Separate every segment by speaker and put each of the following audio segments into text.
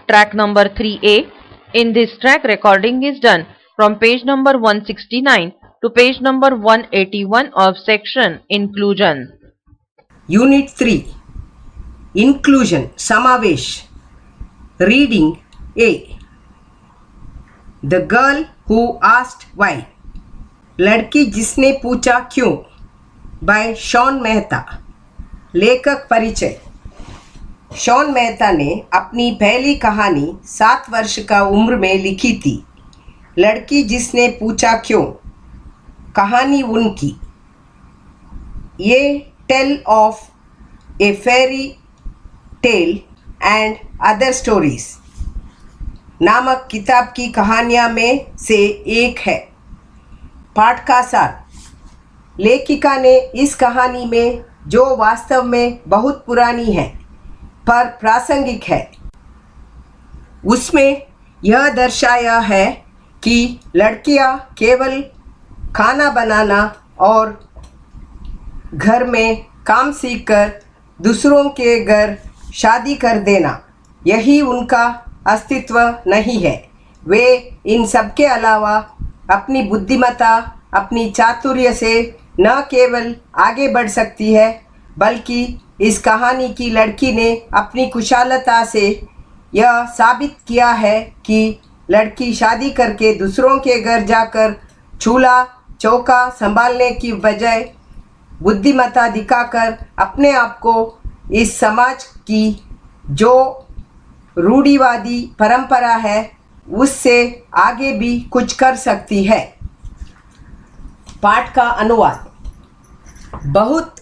Speaker 1: track number 3A. In this track, recording is done from page number 169 to page number 181 of section Inclusion.
Speaker 2: Unit 3 Inclusion Samavesh. Reading A. The girl who asked why. लड़की जिसने पूछा क्यों. By Shaun Mehta. लेखक परिचय. Shawn Mehta ने अपनी पहली कहानी 7 वर्ष का उम्र में लिखी थी. लड़की जिसने पूछा क्यों. कहानी उनकी. ये tale of a fairy tale and other stories नामक किताब की कहानियाँ में से एक है. पाठ का सार. लेखिका ने इस कहानी में जो वास्तव में बहुत पुरानी है पर प्रासंगिक है, उसमें यह दर्शाया है कि लड़कियां केवल खाना बनाना और घर में काम सीखकर दूसरों के घर शादी कर देना यही उनका अस्तित्व नहीं है. वे इन सब के अलावा अपनी बुद्धिमत्ता, अपनी चातुर्य से न केवल आगे बढ़ सकती है, बल्कि इस कहानी की लड़की ने अपनी कुशलता से यह साबित किया है कि लड़की शादी करके दूसरों के घर जाकर चूल्हा चौका संभालने की बजाय बुद्धिमत्ता दिखाकर अपने आप को इस समाज की जो रूढ़िवादी परंपरा है उससे आगे भी कुछ कर सकती है. पाठ का अनुवाद. बहुत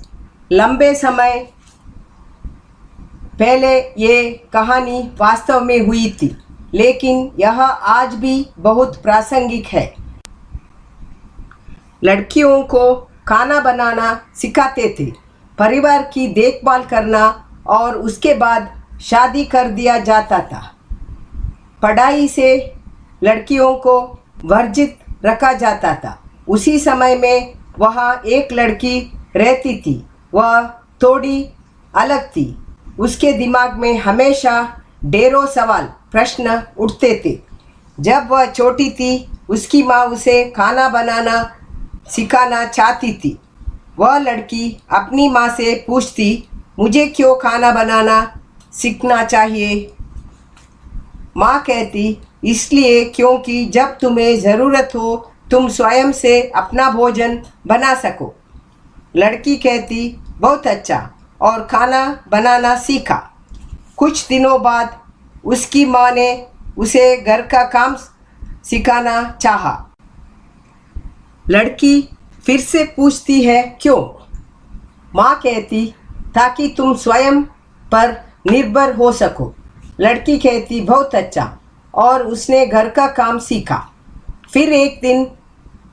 Speaker 2: लंबे समय पहले ये कहानी वास्तव में हुई थी, लेकिन यह आज भी बहुत प्रासंगिक है. लड़कियों को खाना बनाना सिखाते थे, परिवार की देखभाल करना और उसके बाद शादी कर दिया जाता था. पढ़ाई से लड़कियों को वर्जित रखा जाता था. उसी समय में वहाँ एक लड़की रहती थी. वह थोड़ी अलग थी. उसके दिमाग में हमेशा ढेरों सवाल प्रश्न उठते थे. जब वह छोटी थी उसकी माँ उसे खाना बनाना सिखाना चाहती थी. वह लड़की अपनी माँ से पूछती, मुझे क्यों खाना बनाना सीखना चाहिए. माँ कहती, इसलिए क्योंकि जब तुम्हें ज़रूरत हो तुम स्वयं से अपना भोजन बना सको. लड़की कहती, बहुत अच्छा, और खाना बनाना सीखा. कुछ दिनों बाद उसकी माँ ने उसे घर का काम सिखाना चाहा. लड़की फिर से पूछती है क्यों. माँ कहती, ताकि तुम स्वयं पर निर्भर हो सको. लड़की कहती, बहुत अच्छा, और उसने घर का काम सीखा. फिर एक दिन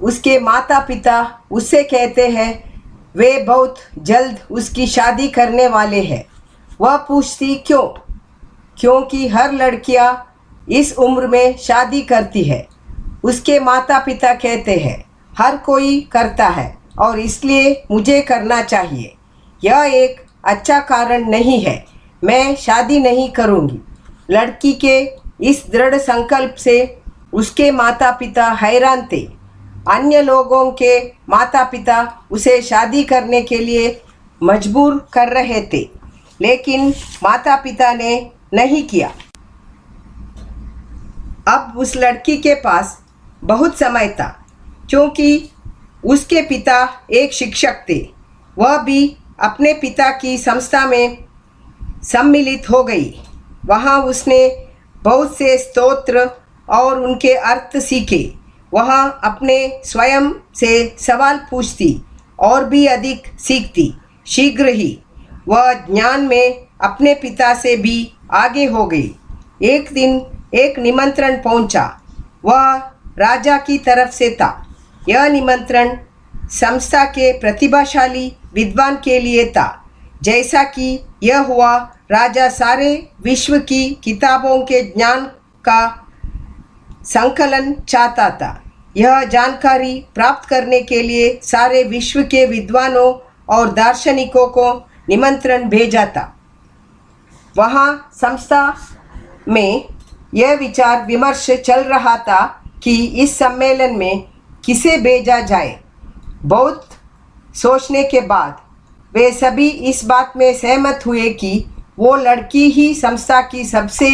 Speaker 2: उसके माता पिता उससे कहते हैं वे बहुत जल्द उसकी शादी करने वाले हैं. वह पूछती क्यों. क्योंकि हर लड़कियां इस उम्र में शादी करती है. उसके माता पिता कहते हैं हर कोई करता है और इसलिए मुझे करना चाहिए. यह एक अच्छा कारण नहीं है. मैं शादी नहीं करूँगी. लड़की के इस दृढ़ संकल्प से उसके माता पिता हैरान थे. अन्य लोगों के माता पिता उसे शादी करने के लिए मजबूर कर रहे थे, लेकिन माता पिता ने नहीं किया. अब उस लड़की के पास बहुत समय था, क्योंकि उसके पिता एक शिक्षक थे. वह भी अपने पिता की संस्था में सम्मिलित हो गई. वहाँ उसने बहुत से स्तोत्र और उनके अर्थ सीखे. वहाँ अपने स्वयं से सवाल पूछती और भी अधिक सीखती. शीघ्र ही वह ज्ञान में अपने पिता से भी आगे हो गई. एक दिन एक निमंत्रण पहुंचा. वह राजा की तरफ से था. यह निमंत्रण संस्था के प्रतिभाशाली विद्वान के लिए था. जैसा कि यह हुआ, राजा सारे विश्व की किताबों के ज्ञान का संकलन चाहता था. यह जानकारी प्राप्त करने के लिए सारे विश्व के विद्वानों और दार्शनिकों को निमंत्रण भेजा था. वहाँ संस्था में यह विचार विमर्श चल रहा था कि इस सम्मेलन में किसे भेजा जाए। बहुत सोचने के बाद वे सभी इस बात में सहमत हुए कि वो लड़की ही संस्था की सबसे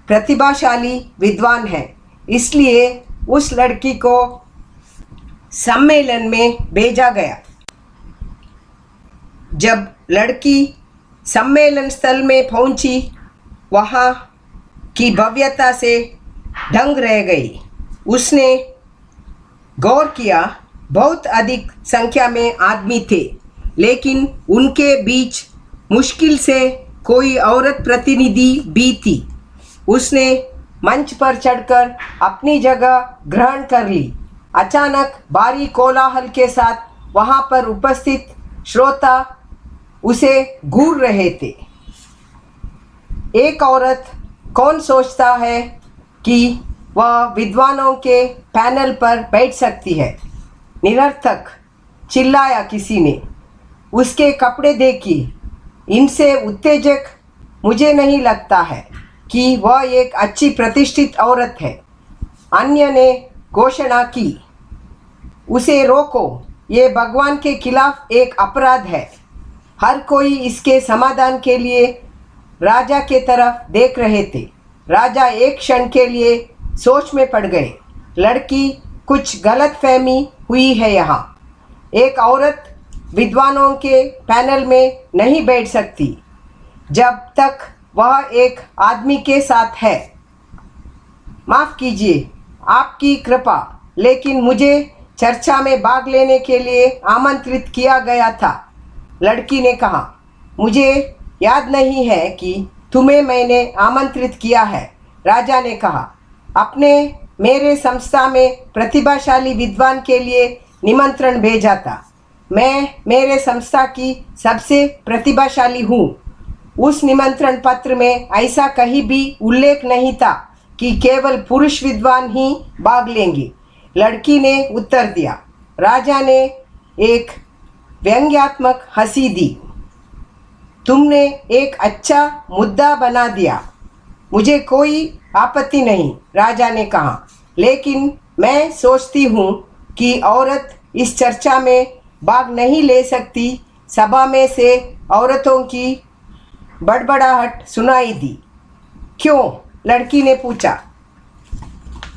Speaker 2: प्रतिभाशाली विद्वान है, इसलिए उस लड़की को सम्मेलन में भेजा गया। जब लड़की सम्मेलन स्थल में पहुंची, वहाँ की भव्यता से दंग रह गई। उसने गौर किया, बहुत अधिक संख्या में आदमी थे, लेकिन उनके बीच मुश्किल से कोई औरत प्रतिनिधि भी थी। उसने मंच पर चढ़कर अपनी जगह ग्रहण कर ली। अचानक भारी कोलाहल के साथ वहाँ पर उपस्थित श्रोता उसे घूर रहे थे। एक औरत कौन सोचता है कि वह विद्वानों के पैनल पर बैठ सकती है? निरर्थक, चिल्लाया किसी ने। उसके कपड़े देखिए, इनसे उत्तेजक मुझे नहीं लगता है कि वह एक अच्छी प्रतिष्ठित औरत है। अन्य ने घोषणा की, उसे रोको, ये भगवान के खिलाफ एक अपराध है। हर कोई इसके समाधान के लिए राजा के तरफ देख रहे थे। राजा एक क्षण के लिए सोच में पड़ गए। लड़की, कुछ गलतफहमी हुई है यहाँ। एक औरत विद्वानों के पैनल में नहीं बैठ सकती जब तक वह एक आदमी के साथ है। माफ़ कीजिए, आपकी कृपा, लेकिन मुझे चर्चा में भाग लेने के लिए आमंत्रित किया गया था। लड़की ने कहा, मुझे याद नहीं है कि तुम्हें मैंने आमंत्रित किया है। राजा ने कहा, आपने मेरे संस्था में प्रतिभाशाली विद्वान के लिए निमंत्रण भेजा था। मैं मेरे संस्था की सबसे प्रतिभाशाली हूँ। उस निमंत्रण पत्र में ऐसा कहीं भी उल्लेख नहीं था कि केवल पुरुष विद्वान ही भाग लेंगे। लड़की ने उत्तर दिया। राजा ने एक व्यंग्यात्मक हंसी दी। तुमने एक अच्छा मुद्दा बना दिया, मुझे कोई आपत्ति नहीं, राजा ने कहा, लेकिन मैं सोचती हूँ कि औरत इस चर्चा में भाग नहीं ले सकती। सभा में से औरतों की बड़बड़ाहट सुनाई दी। क्यों? लड़की ने पूछा।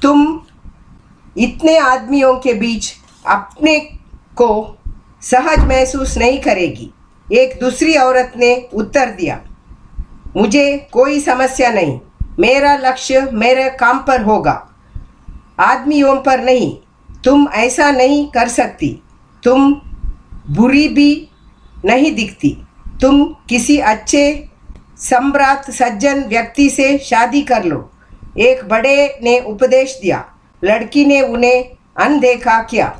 Speaker 2: तुम इतने आदमियों के बीच अपने को सहज महसूस नहीं करेगी, एक दूसरी औरत ने उत्तर दिया। मुझे कोई समस्या नहीं, मेरा लक्ष्य मेरे काम पर होगा, आदमियों पर नहीं। तुम ऐसा नहीं कर सकती, तुम बुरी भी नहीं दिखती। तुम किसी अच्छे सम्राट सज्जन व्यक्ति से शादी कर लो, एक बड़े ने उपदेश दिया। लड़की ने उन्हें अनदेखा किया।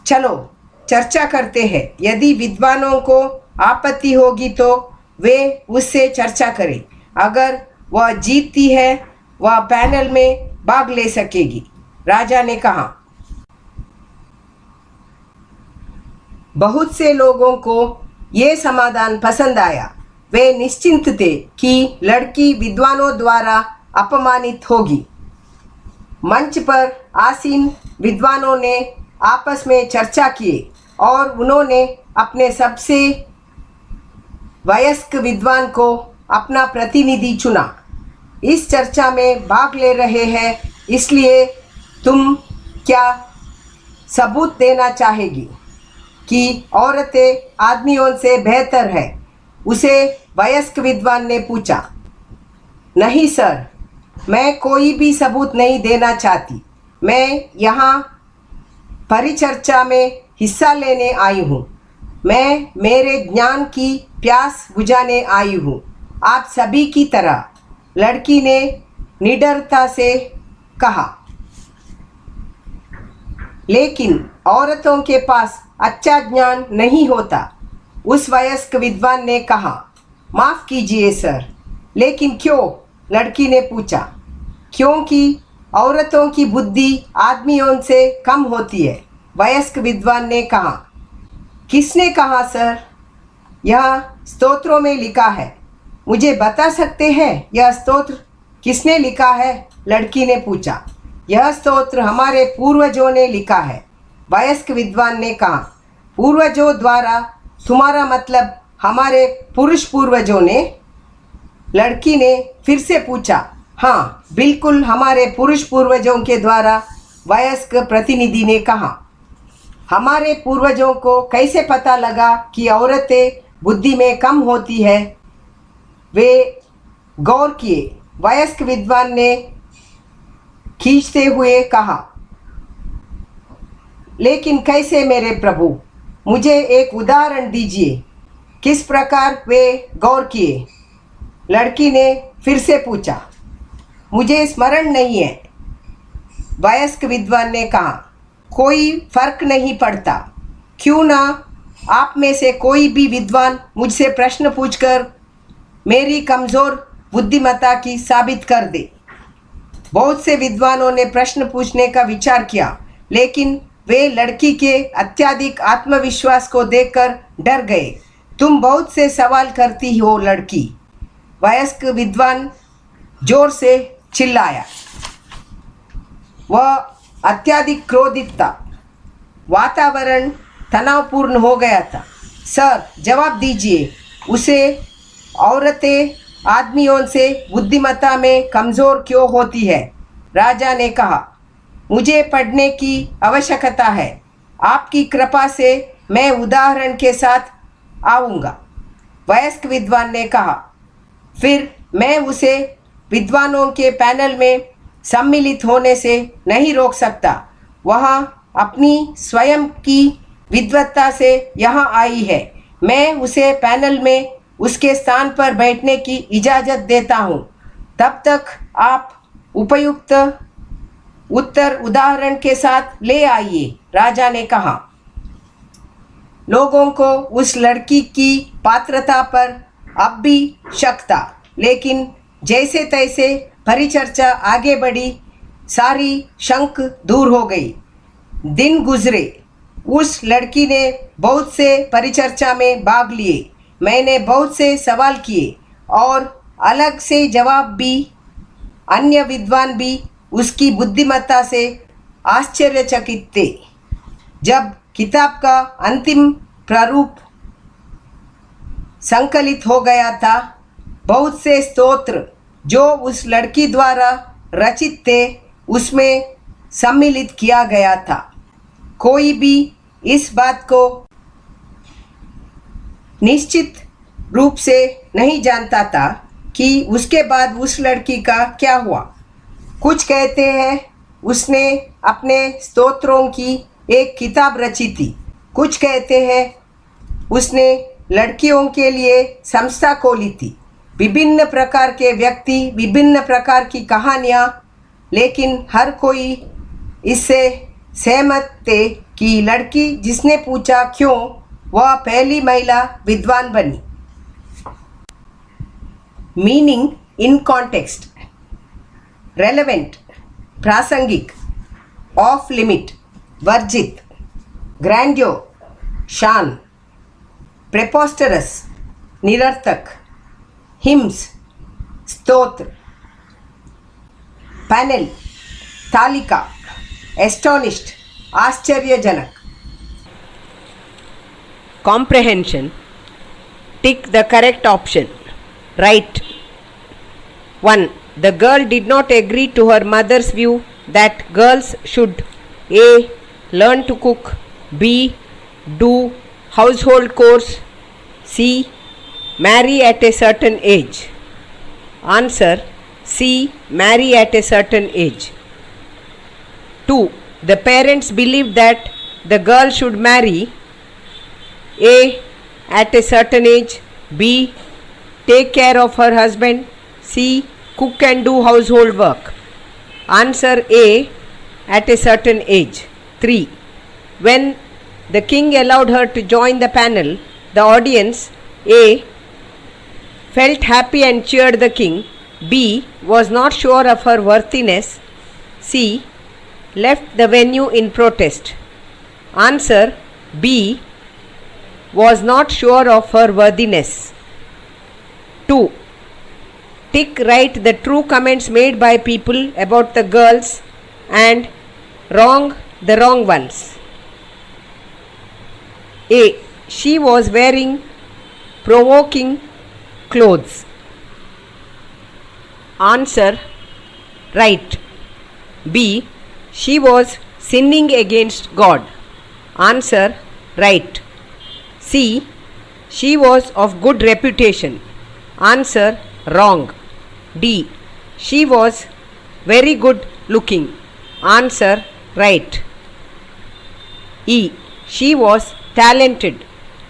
Speaker 2: चलो चर्चा करते हैं, यदि विद्वानों को आपत्ति होगी तो वे उससे चर्चा करें। अगर वह जीतती है, वह पैनल में भाग ले सकेगी, राजा ने कहा। बहुत से लोगों को ये समाधान पसंद आया। वे निश्चिंत थे कि लड़की विद्वानों द्वारा अपमानित होगी। मंच पर आसीन विद्वानों ने आपस में चर्चा किए और उन्होंने अपने सबसे वयस्क विद्वान को अपना प्रतिनिधि चुना। इस चर्चा में भाग ले रहे हैं, इसलिए तुम क्या सबूत देना चाहेगी कि औरतें आदमियों से बेहतर है? उसे वयस्क विद्वान ने पूछा। नहीं सर, मैं कोई भी सबूत नहीं देना चाहती। मैं यहाँ परिचर्चा में हिस्सा लेने आई हूँ। मैं मेरे ज्ञान की प्यास बुझाने आई हूँ, आप सभी की तरह, लड़की ने निडरता से कहा। लेकिन औरतों के पास अच्छा ज्ञान नहीं होता, उस वयस्क विद्वान ने कहा। माफ़ कीजिए सर, लेकिन क्यों? लड़की ने पूछा। क्योंकि औरतों की बुद्धि आदमियों से कम होती है, वयस्क विद्वान ने कहा। किसने कहा सर? यह स्तोत्रों में लिखा है। मुझे बता सकते हैं यह स्तोत्र किसने लिखा है? लड़की ने पूछा। यह स्तोत्र हमारे पूर्वजों ने लिखा है, वयस्क विद्वान ने कहा। पूर्वजों द्वारा तुम्हारा मतलब हमारे पुरुष पूर्वजों ने? लड़की ने फिर से पूछा। हाँ, बिल्कुल हमारे पुरुष पूर्वजों के द्वारा, वयस्क प्रतिनिधि ने कहा। हमारे पूर्वजों को कैसे पता लगा कि औरतें बुद्धि में कम होती है? वे गौर किए। वयस्क विद्वान ने खींचते हुए कहा, लेकिन कैसे मेरे प्रभु? मुझे एक उदाहरण दीजिए। किस प्रकार वे गौर किए? लड़की ने फिर से पूछा। मुझे स्मरण नहीं है, वयस्क विद्वान ने कहा। कोई फर्क नहीं पड़ता। क्यों ना आप में से कोई भी विद्वान मुझसे प्रश्न पूछकर मेरी कमज़ोर बुद्धिमत्ता की साबित कर दे। बहुत से विद्वानों ने प्रश्न पूछने का विचार किया, लेकिन वे लड़की के अत्यधिक आत्मविश्वास को देखकर डर गए। तुम बहुत से सवाल करती हो लड़की, वयस्क विद्वान जोर से चिल्लाया। वह अत्यधिक क्रोधित था। वातावरण तनावपूर्ण हो गया था। सर, जवाब दीजिए। उसे औरतें आदमियों से बुद्धिमत्ता में कमज़ोर क्यों होती है? राजा ने कहा। मुझे पढ़ने की आवश्यकता है। आपकी कृपा से मैं उदाहरण के साथ आऊँगा, वयस्क विद्वान ने कहा। फिर मैं उसे विद्वानों के पैनल में सम्मिलित होने से नहीं रोक सकता। वह अपनी स्वयं की विद्वत्ता से यहाँ आई है। मैं उसे पैनल में उसके स्थान पर बैठने की इजाज़त देता हूँ। तब तक आप उपयुक्त उत्तर उदाहरण के साथ ले आइए, राजा ने कहा। लोगों को उस लड़की की पात्रता पर अब भी शक था, लेकिन जैसे तैसे परिचर्चा आगे बढ़ी, सारी शंक दूर हो गई। दिन गुजरे। उस लड़की ने बहुत से परिचर्चा में भाग लिए। मैंने बहुत से सवाल किए और अलग से जवाब भी। अन्य विद्वान भी उसकी बुद्धिमत्ता से आश्चर्यचकित थे। जब किताब का अंतिम प्रारूप संकलित हो गया था, बहुत से स्तोत्र जो उस लड़की द्वारा रचित थे उसमें सम्मिलित किया गया था। कोई भी इस बात को निश्चित रूप से नहीं जानता था कि उसके बाद उस लड़की का क्या हुआ। कुछ कहते हैं उसने अपने स्तोत्रों की एक किताब रची थी। कुछ कहते हैं उसने लड़कियों के लिए संस्था खोली थी। विभिन्न प्रकार के व्यक्ति, विभिन्न प्रकार की कहानियाँ, लेकिन हर कोई इससे सहमत थे कि लड़की जिसने पूछा क्यों, वह पहली महिला विद्वान बनी। मीनिंग इन कॉन्टेक्स्ट, रेलेवेंट प्रासंगिक, ऑफ लिमिट वर्जित, ग्रैंड्योर शान, प्रेपोस्टरस निरर्थक, हिम्स स्तोत्र, पैनल तालिका, एस्टोनिश्ड आश्चर्यजनक।
Speaker 3: Comprehension. Tick the correct option. Right. 1. The girl did not agree to her mother's view that girls should A. Learn to cook, B. Do household chores, C. Marry at a certain age. Answer C. Marry at a certain age. 2. The parents believed that the girl should marry A. At a certain age, B. Take care of her husband, C. Cook and do household work. Answer A. At a certain age. 3. When the king allowed her to join the panel, the audience A. felt happy and cheered the king, B. was not sure of her worthiness, C. left the venue in protest. Answer B. was not sure of her worthiness. 2. Tick right the true comments made by people about the girls and wrong the wrong ones. A. She was wearing provoking clothes. Answer right. B. She was sinning against God. Answer right. C. She was of good reputation. Answer wrong. D. She was very good looking. Answer right. E. She was talented.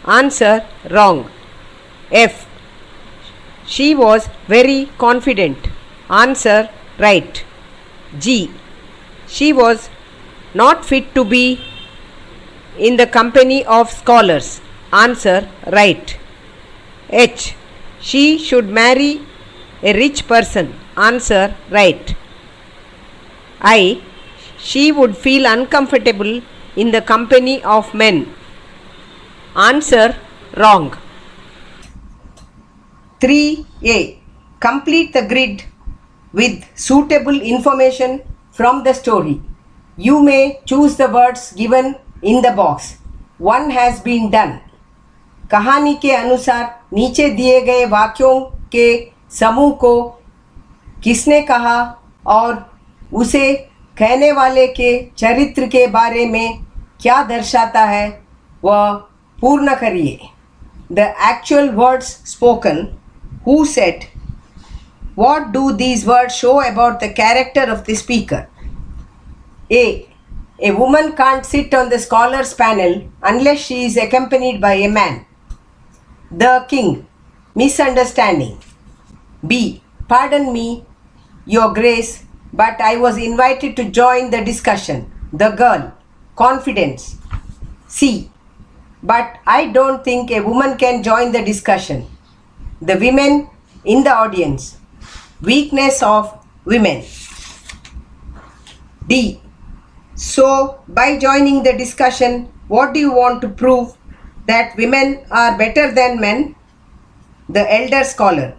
Speaker 3: Answer wrong. F. She was very confident. Answer right. G. She was not fit to be in the company of scholars. Answer right. H. She should marry a rich person. Answer right. I. She would feel uncomfortable in the company of men. Answer wrong.
Speaker 2: 3A. Complete the grid with suitable information from the story. You may choose the words given in the box. One has been done. कहानी के अनुसार नीचे दिए गए वाक्यों के समूह को किसने कहा और उसे कहने वाले के चरित्र के बारे में क्या दर्शाता है वह पूर्ण करिए. The actual words spoken. Who said? What do these words show about the character of the speaker? A. A woman can't sit on the scholars panel unless she is accompanied by a man. The king. Misunderstanding. B. Pardon me, Your Grace, but I was invited to join the discussion. The girl. Confidence. C. But I don't think a woman can join the discussion. The women in the audience. Weakness of women. D. So, by joining the discussion, what do you want to prove? That women are better than men? The elder scholar.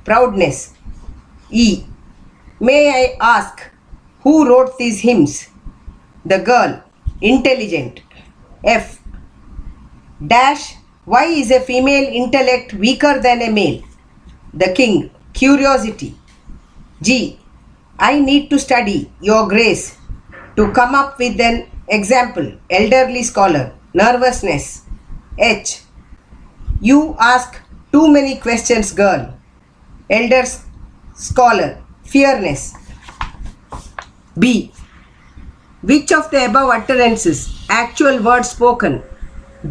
Speaker 2: Proudness. E. May I ask, who wrote these hymns? The girl. Intelligent. F. Dash. Why is a female intellect weaker than a male? The king. Curiosity. G. I need to study, Your Grace, to come up with an example. Elderly scholar. Nervousness. H. You ask too many questions, girl. Elder scholar. Fearness. B. Which of the above utterances, actual words spoken,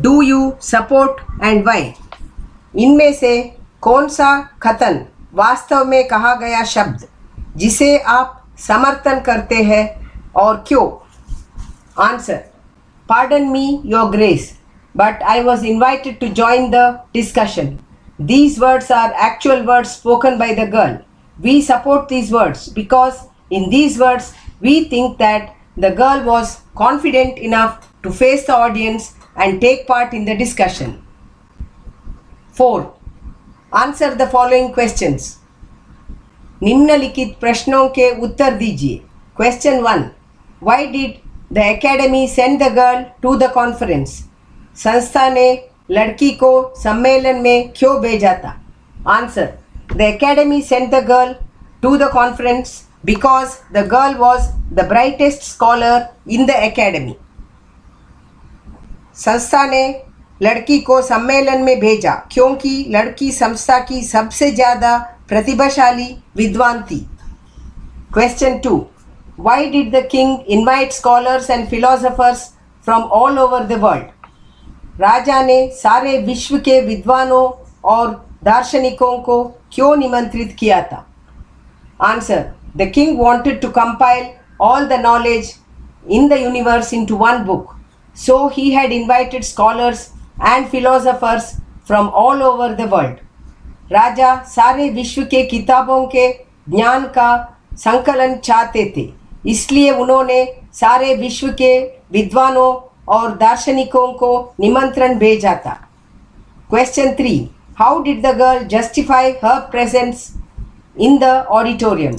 Speaker 2: do you support and why? इनमें से कौन सा कथन वास्तव में कहा गया शब्द जिसे आप समर्थन करते हैं और क्यों? Answer. Pardon me, Your Grace, but I was invited to join the discussion. These words are actual words spoken by the girl. We support these words because in these words we think that the girl was confident enough to face the audience and take part in the discussion. 4. Answer the following questions. निम्नलिखित प्रश्नों के उत्तर दीजिए. Question 1. Why did the academy send the girl to the conference? संस्था ने लड़की को सम्मेलन में क्यों भेजा था? Answer. The academy sent the girl to the conference because the girl was the brightest scholar in the academy. संस्था ने लड़की को सम्मेलन में भेजा क्योंकि लड़की संस्था की सबसे ज़्यादा प्रतिभाशाली विद्वान थी. Question 2. Why did the king invite scholars and philosophers from all over the world? राजा ने सारे विश्व के विद्वानों और दार्शनिकों को क्यों निमंत्रित किया था? Answer. The king wanted to compile all the knowledge in the universe into one book. So he had invited scholars and philosophers from all over the world. राजा सारे विश्व के किताबों के ज्ञान का संकलन चाहते थे, इसलिए उन्होंने सारे विश्व के विद्वानों और दार्शनिकों को निमंत्रण भेजा था. Question 3. How did the girl justify her presence in the auditorium.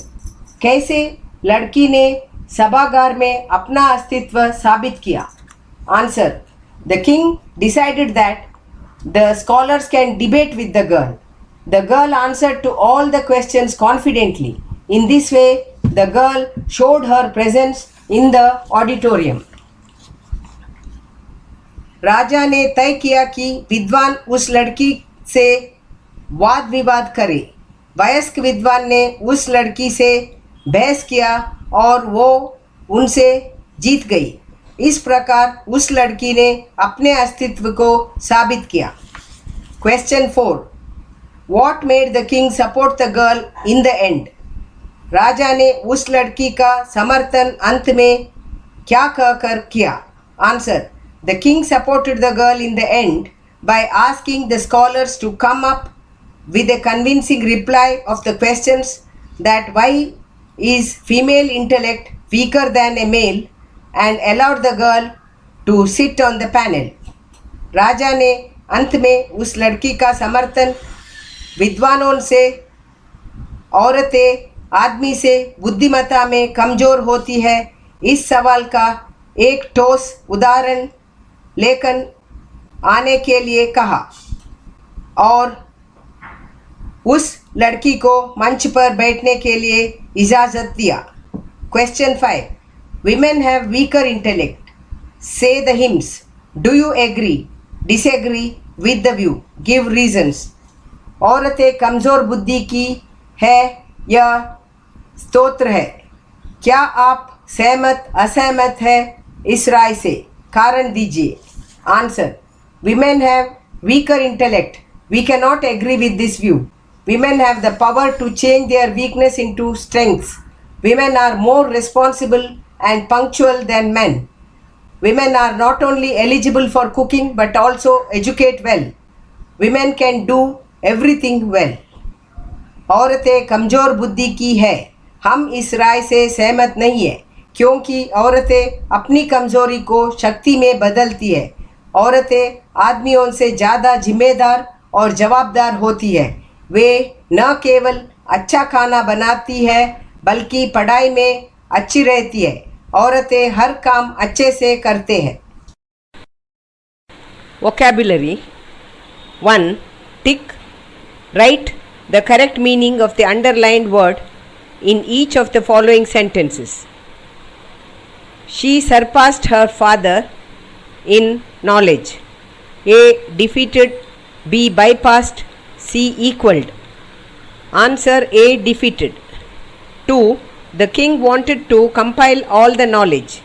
Speaker 2: कैसे लड़की ने सभागार में अपना अस्तित्व साबित किया? Answer. The king decided that the scholars can debate with the girl. The girl answered to all the questions confidently. In this way, the girl showed her presence in the auditorium. राजा ने तय किया कि विद्वान उस लड़की से वाद विवाद करे. वयस्क विद्वान ने उस लड़की से बहस किया और वो उनसे जीत गई. इस प्रकार उस लड़की ने अपने अस्तित्व को साबित किया. Question 4. What made the king support the girl in the end? राजा ने उस लड़की का समर्थन अंत में क्या कहकर किया? Answer. The king supported the girl in the end by asking the scholars to come up with a convincing reply of the questions that why is female intellect weaker than a male and allowed the girl to sit on the panel. राजा ने अंत में उस लड़की का समर्थन विद्वानों से औरतें आदमी से बुद्धिमत्ता में कमज़ोर होती है इस सवाल का एक ठोस उदाहरण लेकर आने के लिए कहा और उस लड़की को मंच पर बैठने के लिए इजाज़त दिया. Question 5. Women have weaker intellect. Say the hymns. Do you agree, disagree with the view? Give reasons. औरतें कमज़ोर बुद्धि की है यह स्तोत्र है. क्या आप सहमत असहमत है इस राय से? कारण दीजिए. Answer. Women have weaker intellect. We cannot agree with this view. Women have the power to change their weakness into strengths. Women are more responsible and punctual than men. Women are not only eligible for cooking but also educate well. Women can do everything well. औरतें कमज़ोर बुद्धि की है. हम इस राय से सहमत नहीं है क्योंकि औरतें अपनी कमज़ोरी को शक्ति में बदलती है. औरतें आदमियों से ज़्यादा जिम्मेदार और जवाबदार होती है. वे न केवल अच्छा खाना बनाती है बल्कि पढ़ाई में अच्छी रहती है. औरतें हर काम अच्छे से करते हैं.
Speaker 3: Vocabulary. 1. Tick. Write the correct meaning of the underlined word in each of the following sentences. She surpassed her father in knowledge. A. Defeated. B. Bypassed. C. Equaled. Answer A. Defeated. 2. The king wanted to compile all the knowledge.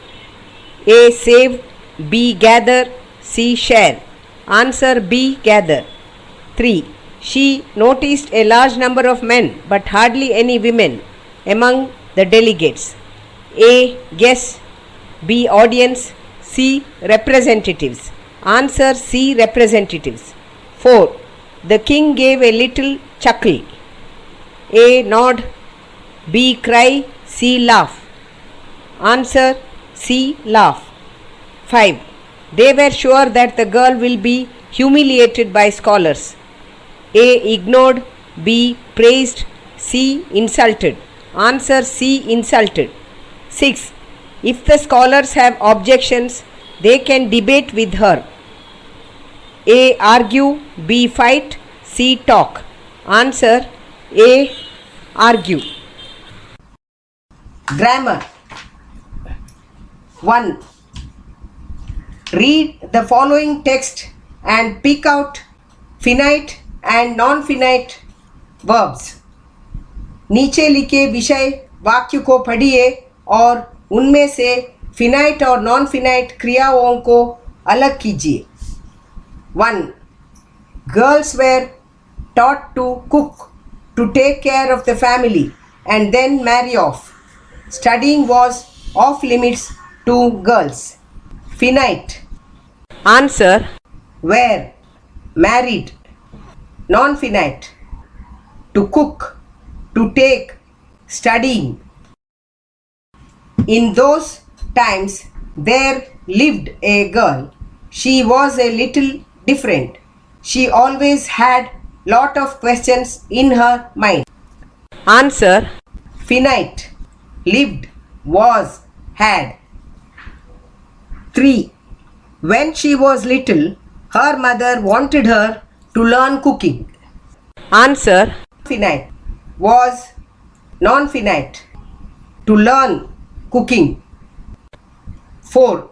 Speaker 3: A. Save. B. Gather. C. Share. Answer B. Gather. 3. She noticed a large number of men but hardly any women among the delegates. A. Guess. B. Audience. C. Representatives. Answer C. Representatives. 4. The king gave a little chuckle. A. Nod. B. Cry. C. Laugh. Answer C. Laugh. 5. They were sure that the girl will be humiliated by scholars. A. Ignored. B. Praised. C. Insulted. Answer C. Insulted. 6. If the scholars have objections, they can debate with her. A. Argue. B. Fight. C. Talk. Answer A. Argue.
Speaker 2: Grammar. 1. Read the following text and pick out finite and non-finite verbs. नीचे लिखे विषय वाक्य को पढ़िए और उनमें से finite और नॉन फिनाइट क्रियाओं को अलग कीजिए. 1. Girls were taught to cook, to take care of the family and then marry off. Studying was off limits to girls. Finite.
Speaker 3: Answer
Speaker 2: Were, married. Non-finite. To cook, to take, studying. In those times there lived a girl. She was a little different. She always had lot of questions in her mind.
Speaker 3: Answer.
Speaker 2: Finite. Lived. Was. Had. 3. When she was little, her mother wanted her to learn cooking.
Speaker 3: Answer.
Speaker 2: Finite. Was. Non-finite. To learn cooking. 4.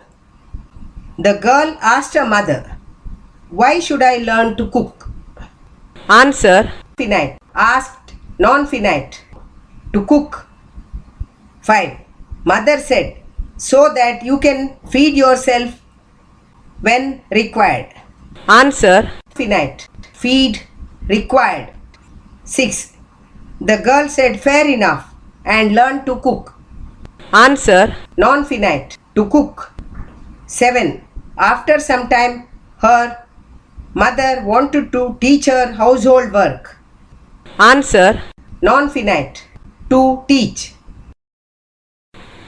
Speaker 2: The girl asked her mother, "Why should I learn to cook?"
Speaker 3: Answer.
Speaker 2: Finite. Asked. Non-finite. To cook. 5. Mother said, "So that you can feed yourself when required."
Speaker 3: Answer.
Speaker 2: Finite. Feed. Required. 6. The girl said, "Fair enough," and learned to cook.
Speaker 3: Answer.
Speaker 2: Non-finite. To cook. 7. After some time, her mother wanted to teach her household work.
Speaker 3: Answer.
Speaker 2: Non-finite. To teach.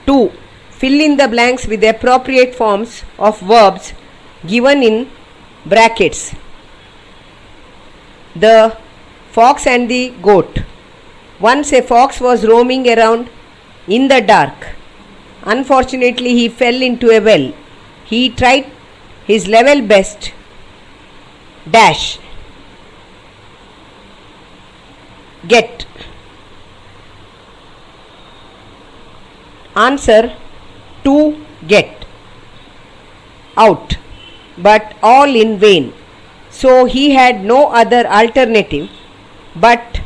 Speaker 3: 2. Fill in the blanks with the appropriate forms of verbs given in brackets. The fox and the goat. Once a fox was roaming around in the dark. Unfortunately, he fell into a well. He tried his level best. Dash. Get. Answer. To get. Out. But all in vain. So he had no other alternative but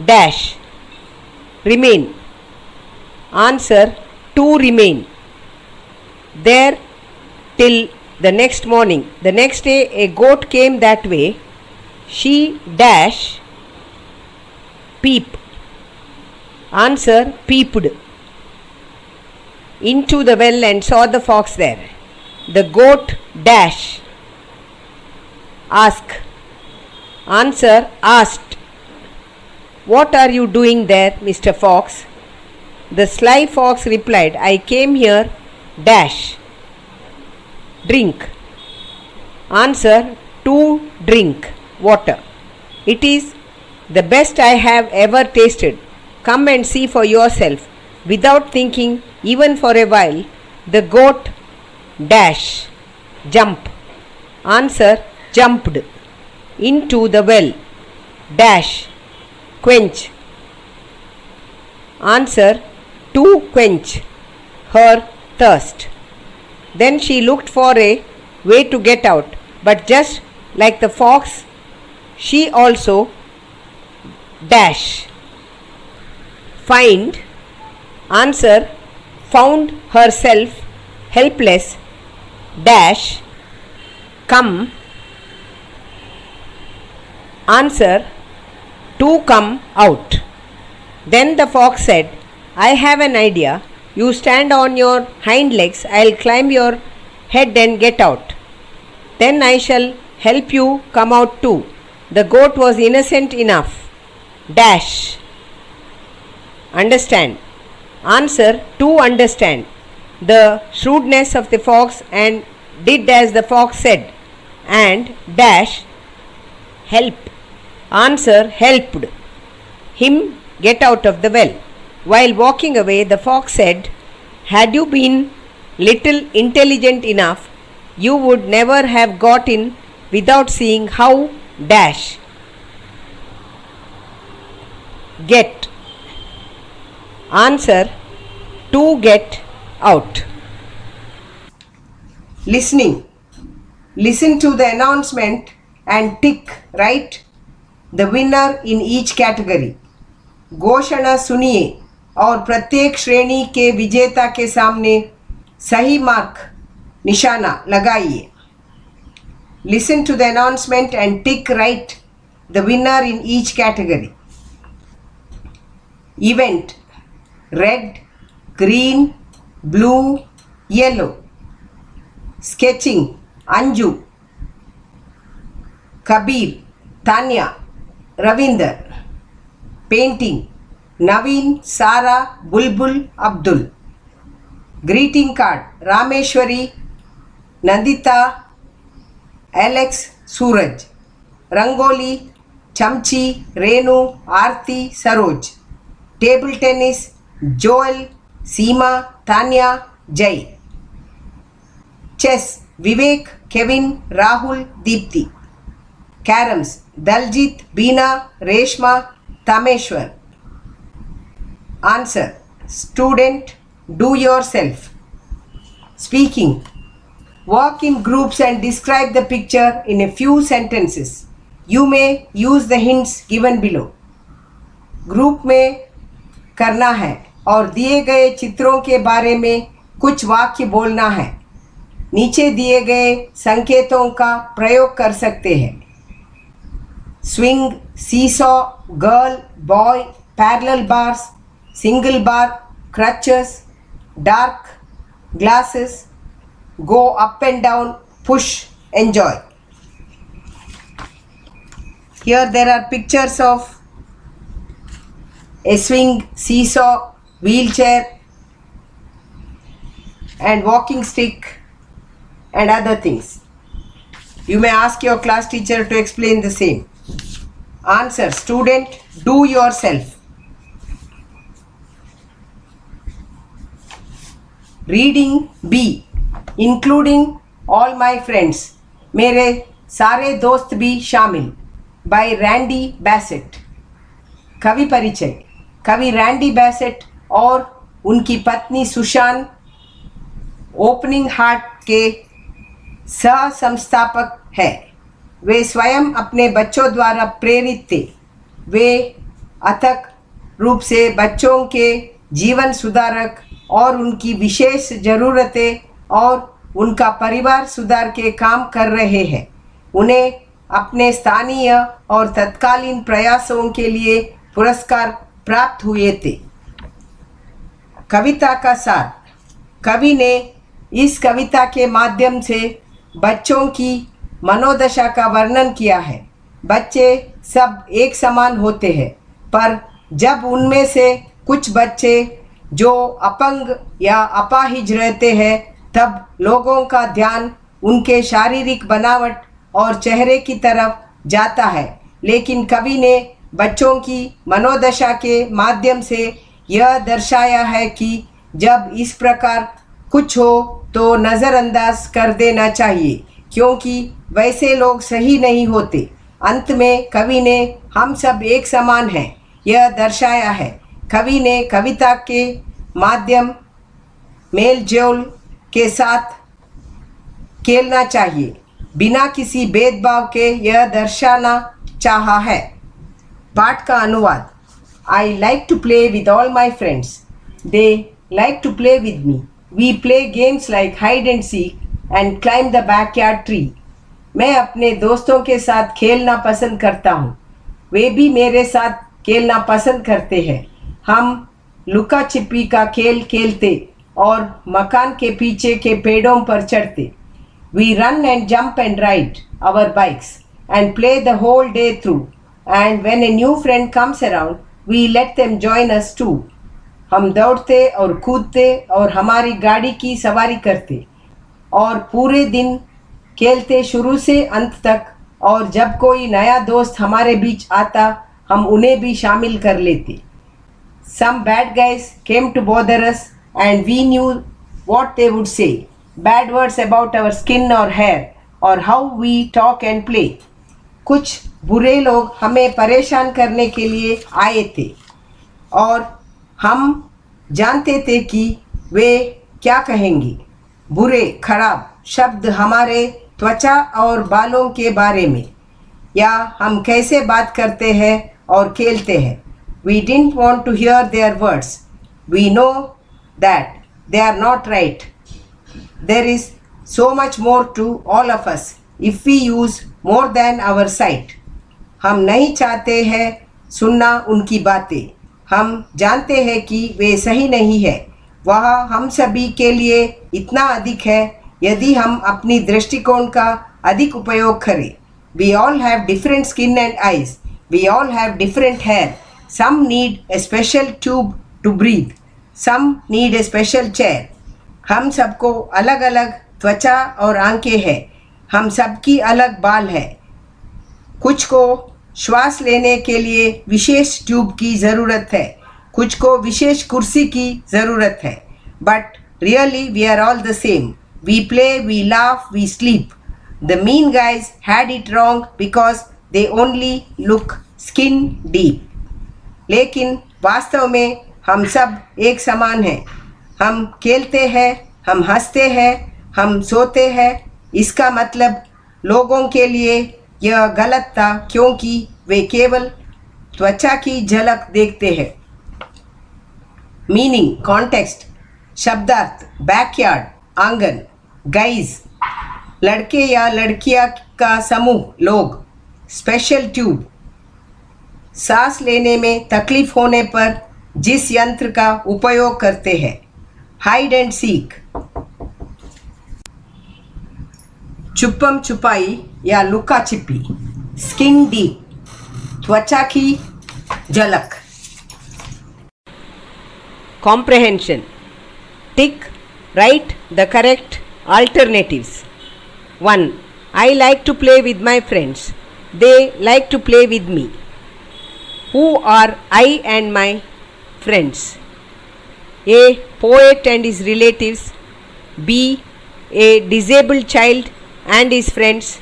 Speaker 3: dash. Remain. Answer. To remain. There till the next morning. The next day a goat came that way. She dash peep. Answer. Peeped into the well and saw the fox there. The goat dash ask. Answer. Asked. What are you doing there, Mr. Fox? The sly fox replied, I came here dash drink. Answer. To drink water. It is the best I have ever tasted. Come and see for yourself. Without thinking even for a while, the goat dash jump. Answer. Jumped into the well. Dash quench. Answer. To quench her thirst. Then she looked for a way to get out, but just like the fox, she also dash find. Answer. Found herself helpless dash come. Answer. To come out. Then the fox said, I have an idea. You stand on your hind legs. I'll climb your head and get out. Then I shall help you come out too. The goat was innocent enough. Dash understand. Answer. To understand the shrewdness of the fox and did as the fox said and dash help. Answer. Helped him get out of the well. While walking away, the fox said, had you been little intelligent enough, you would never have got in without seeing how dash get. Answer. To get out.
Speaker 2: Listening. Listen to the announcement and tick right the winner in each category. घोषणा सुनिए और प्रत्येक श्रेणी के विजेता के सामने सही मार्क निशाना लगाइए. Listen to the announcement and tick right the winner in each category. Event. Red, green, blue, yellow. Sketching. Anju. Kabir, Tanya, Ravinder. Painting. Naveen, Sara, Bulbul, Abdul. Greeting card. Rameshwari, Nandita, Alex, Suraj. Rangoli, Chamchi, Renu, Aarti, Saroj. Table tennis Joel, Seema, Tanya, Jai. Chess Vivek, Kevin, Rahul, Deepti. Carroms Daljeet, Beena, Reshma, Tameshwar. Answer student, do yourself. Speaking work in groups and describe the picture in a few sentences. You may use the hints given below. Group में करना है और दिए गए चित्रों के बारे में कुछ वाक्य बोलना है। नीचे दिए गए संकेतों का प्रयोग कर सकते हैं। Swing, seesaw, girl, boy, parallel bars, single bar, crutches, dark, glasses, go up and down, push, enjoy. Here there are pictures of a swing, seesaw, wheelchair and walking stick and other things. You may ask your class teacher to explain the same. Answer student, do yourself. Reading B, including all my friends, मेरे सारे दोस्त भी शामिल, by Randy Bassett. कवि परिचय, कवि Randy Bassett और उनकी पत्नी सुशान ओपनिंग हार्ट के सह संस्थापक है। वे स्वयं अपने बच्चों द्वारा प्रेरित थे। वे अथक रूप से बच्चों के जीवन सुधारक और उनकी विशेष ज़रूरतें और उनका परिवार सुधार के काम कर रहे हैं। उन्हें अपने स्थानीय और तत्कालीन प्रयासों के लिए पुरस्कार प्राप्त हुए थे। कविता का सार, कवि ने इस कविता के माध्यम से बच्चों की मनोदशा का वर्णन किया है। बच्चे सब एक समान होते हैं, पर जब उनमें से कुछ बच्चे जो अपंग या अपाहिज रहते हैं, तब लोगों का ध्यान उनके शारीरिक बनावट और चेहरे की तरफ जाता है। लेकिन कवि ने बच्चों की मनोदशा के माध्यम से यह दर्शाया है कि जब इस प्रकार कुछ हो तो नज़रअंदाज कर देना चाहिए, क्योंकि वैसे लोग सही नहीं होते। अंत में कवि ने हम सब एक समान हैं यह दर्शाया है। कवि ने कविता के माध्यम मेल जोल के साथ खेलना चाहिए, बिना किसी भेदभाव के यह दर्शाना चाहा है। पाठ का अनुवाद। I like to play with all my friends, they like to play with me, we play games like hide and seek and climb the backyard tree. मैं अपने दोस्तों के साथ खेलना पसंद करता हूँ, वे भी मेरे साथ खेलना पसंद करते हैं। हम लुका छिपी का खेल खेलते और मकान के पीछे के पेड़ों पर चढ़ते। We run and jump and ride our bikes and play the whole day through, and when a new friend comes around we let them join us too. हम दौड़ते और कूदते और हमारी गाड़ी की सवारी करते और पूरे दिन खेलते शुरू से अंत तक, और जब कोई नया दोस्त हमारे बीच आता हम उन्हें भी शामिल कर लेते। Some bad guys came to bother us and we knew what they would say. Bad words about our skin or hair or how we talk and play. कुछ बुरे लोग हमें परेशान करने के लिए आए थे और हम जानते थे कि वे क्या कहेंगे। बुरे खराब शब्द हमारे त्वचा और बालों के बारे में, या हम कैसे बात करते हैं और खेलते हैं। We didn't want to hear their words. We know that they are not right. There is so much more to all of us if we use more than our sight. हम नहीं चाहते हैं सुनना उनकी बातें। हम जानते हैं कि वे सही नहीं है। वह हम सभी के लिए इतना अधिक है यदि हम अपनी दृष्टिकोण का अधिक उपयोग करें। We all have different skin and eyes. We all have different hair. Some need a special tube to breathe. Some need a special chair. हम सबको अलग अलग त्वचा और आंखें हैं। हम सबकी अलग बाल है। कुछ को श्वास लेने के लिए विशेष ट्यूब की ज़रूरत है, कुछ को विशेष कुर्सी की ज़रूरत है, but really we are all the same. We play, we laugh, we sleep. The mean guys had it wrong because they only look skin deep. लेकिन वास्तव में हम सब एक समान हैं. हम खेलते हैं, हम हंसते हैं, हम सोते हैं. इसका मतलब लोगों के लिए यह गलत था क्योंकि वे केवल त्वचा की झलक देखते हैं. मीनिंग, कॉन्टेक्स्ट, शब्दार्थ, बैकयार्ड, आंगन, गाइज, लड़के या लड़कियां का समूह, लोग. स्पेशल ट्यूब, सांस लेने में तकलीफ होने पर जिस यंत्र का उपयोग करते हैं. हाइड एंड सीक, छुपम छुपाई या लुका छिपी. स्किन डीप, त्वचा की झलक.
Speaker 3: Comprehension. Tick, write the correct alternatives. 1. I like to play with my friends. They like to play with me. Who are I and my friends? A. Poet and his relatives. B. A disabled child and his friends.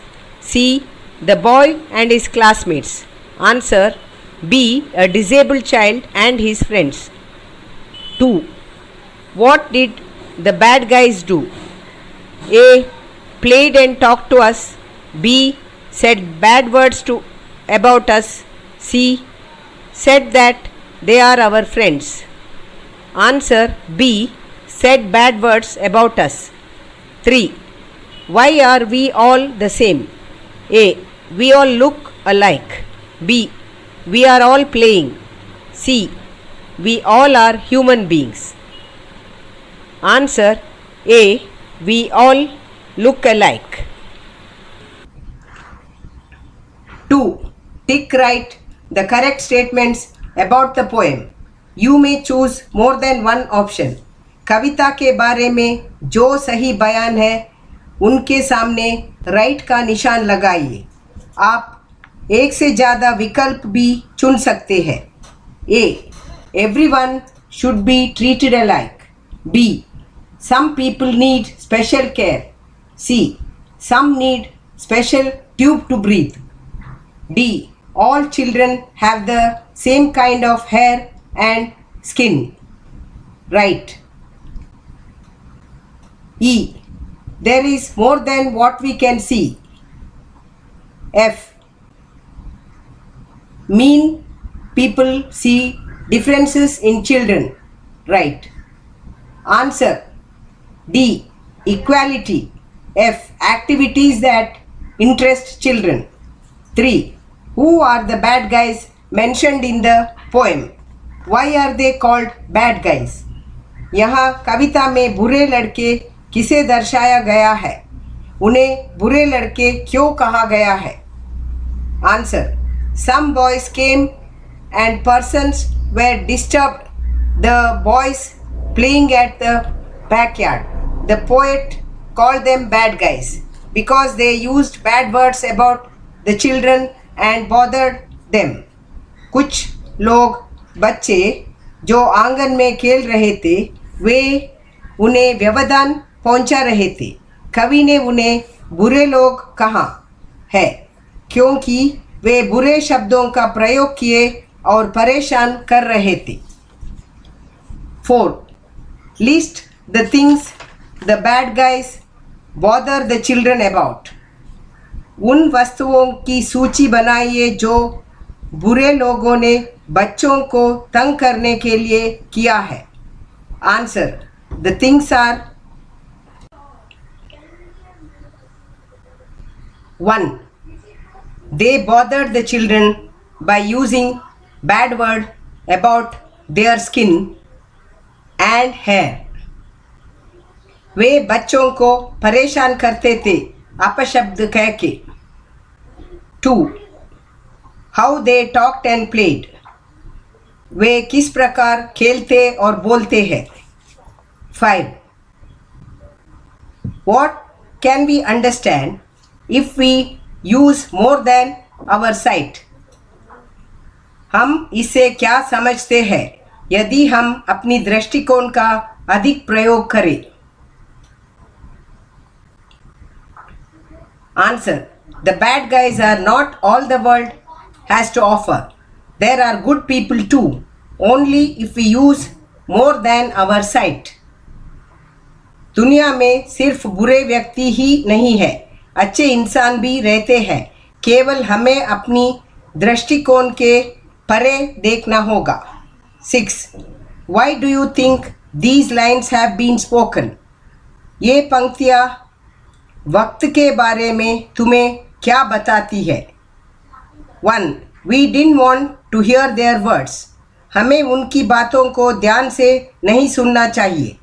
Speaker 3: C. The boy and his classmates. Answer B. A disabled child and his friends. 2. What did the bad guys do? A. Played and talked to us. B. Said bad words about us. C. Said that they are our friends. Answer B. Said bad words about us. 3. Why are we all the same? A. We all look alike. B. We are all playing. C. We all are human beings. Answer A. We all look alike.
Speaker 2: 2. Tick right the correct statements about the poem. You may choose more than one option. कविता के बारे में जो सही बयान है उनके सामने right का निशान लगाइए. आप एक से ज़्यादा विकल्प भी चुन सकते हैं. A. Everyone should be treated alike. B. Some people need special care. C. Some need special tube to breathe. D. All children have the same kind of hair and skin. Right. E. There is more than what we can see. F. Mean people see differences in children. Right. Answer D. Equality. F. Activities that interest children. 3. Who are the bad guys mentioned in the poem? Why are they called bad guys? यहाँ कविता में बुरे लड़के किसे दर्शाया गया है? उन्हें बुरे लड़के क्यों कहा गया है? Answer. Some boys came and persons were disturbed the boys playing at the backyard. The poet called them bad guys because they used bad words about the children and bothered them. कुछ लोग बच्चे जो आंगन में खेल रहे थे वे उन्हें व्यवधान पहुंचा रहे थे. कवि ने उन्हें बुरे लोग कहा है क्योंकि वे बुरे शब्दों का प्रयोग किए और परेशान कर रहे थे. 4. List the things the bad guys bother the children about. उन वस्तुओं की सूची बनाइए जो बुरे लोगों ने बच्चों को तंग करने के लिए किया है. Answer. The things are 1. They bothered the children by using bad word about their skin and hair. वे बच्चों को परेशान करते थे अपशब्द कह के. 2. How they talked and played. वे किस प्रकार खेलते और बोलते हैं. 5. What can we understand if we use more than our sight? हम इससे क्या समझते हैं यदि हम अपनी दृष्टिकोण का अधिक प्रयोग करें? Answer. The bad guys are not all the world has to offer. There are good people too, only if we use more than our sight. दुनिया में सिर्फ बुरे व्यक्ति ही नहीं है, अच्छे इंसान भी रहते हैं, केवल हमें अपनी दृष्टिकोण के परे देखना होगा. 6. Why do you think these lines have been spoken? ये पंक्तियाँ वक्त के बारे में तुम्हें क्या बताती है? 1. We didn't want to hear their words. हमें उनकी बातों को ध्यान से नहीं सुनना चाहिए.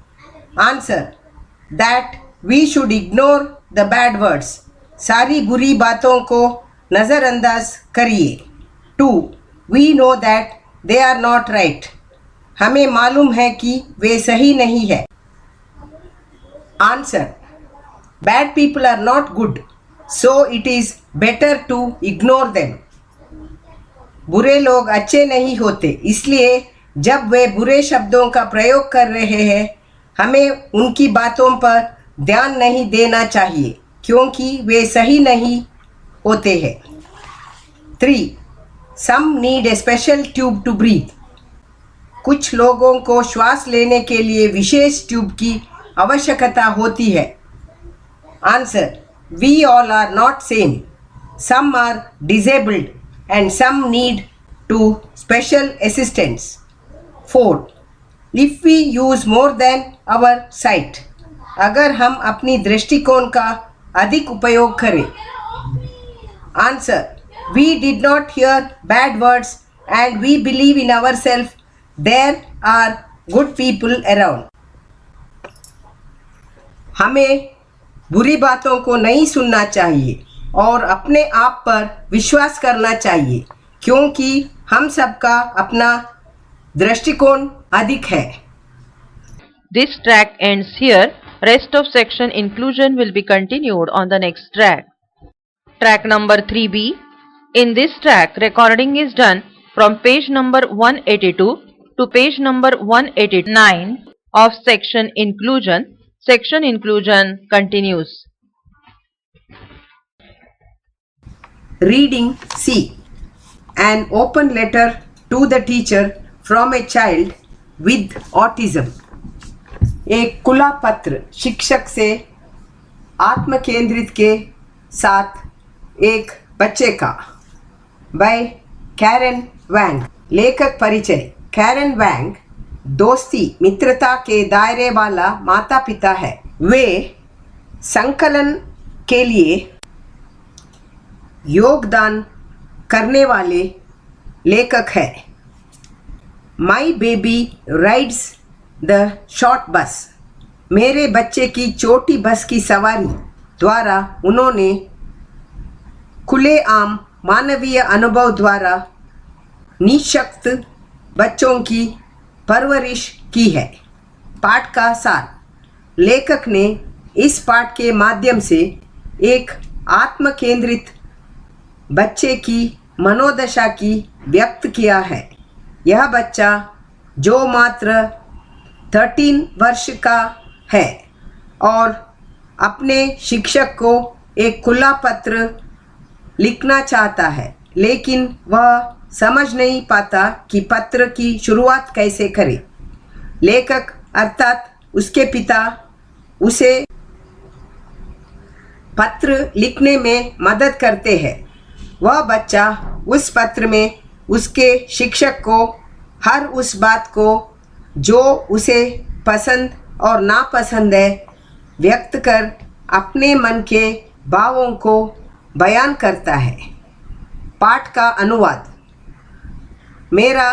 Speaker 2: Answer. That we should ignore the bad words. सारी बुरी बातों को नज़रअंदाज करिए. 2. We know that they are not right. हमें मालूम है कि वे सही नहीं है. Answer. Bad people are not good, so it is better to ignore them. बुरे लोग अच्छे नहीं होते, इसलिए जब वे बुरे शब्दों का प्रयोग कर रहे हैं, हमें उनकी बातों पर ध्यान नहीं देना चाहिए, क्योंकि वे सही नहीं होते हैं. 3. Some need a special tube to breathe. कुछ लोगों को श्वास लेने के लिए विशेष ट्यूब की आवश्यकता होती है. Answer. We all are not same. Some are disabled and some need to special assistance. 4. If we use more than our sight. अगर हम अपनी दृष्टिकोण का अधिक उपयोग करें. Answer. We did not hear bad words and we believe in ourselves. There are good people around. हमें बुरी बातों को नहीं सुनना चाहिए और अपने आप पर विश्वास करना चाहिए, क्योंकि हम सबका अपना दृष्टिकोण अधिक है.
Speaker 1: This track ends here. Rest of section inclusion will be continued on the next track. Track number 3B. In this track, recording is done from page number 182 to page number 189 of section inclusion. Section inclusion continues.
Speaker 2: Reading C. An open letter to the teacher from a child with autism. एक खुला पत्र शिक्षक से आत्म केंद्रित के साथ एक बच्चे का. By Karen Wang. लेखक परिचय. Karen Wang दोस्ती मित्रता के दायरे वाला माता पिता है. वे संकलन के लिए योगदान करने वाले लेखक है. My baby rides the short बस. मेरे बच्चे की छोटी बस की सवारी द्वारा उन्होंने खुलेआम मानवीय अनुभव द्वारा निःशक्त बच्चों की परवरिश की है. पाठ का सार. लेखक ने इस पाठ के माध्यम से एक आत्म केंद्रित बच्चे की मनोदशा की व्यक्त किया है. यह बच्चा जो मात्र 13 वर्ष का है और अपने शिक्षक को एक खुला पत्र लिखना चाहता है, लेकिन वह समझ नहीं पाता कि पत्र की शुरुआत कैसे करे. लेखक अर्थात उसके पिता उसे पत्र लिखने में मदद करते हैं. वह बच्चा उस पत्र में उसके शिक्षक को हर उस बात को जो उसे पसंद और नापसंद है व्यक्त कर अपने मन के भावों को बयान करता है. पाठ का अनुवाद. मेरा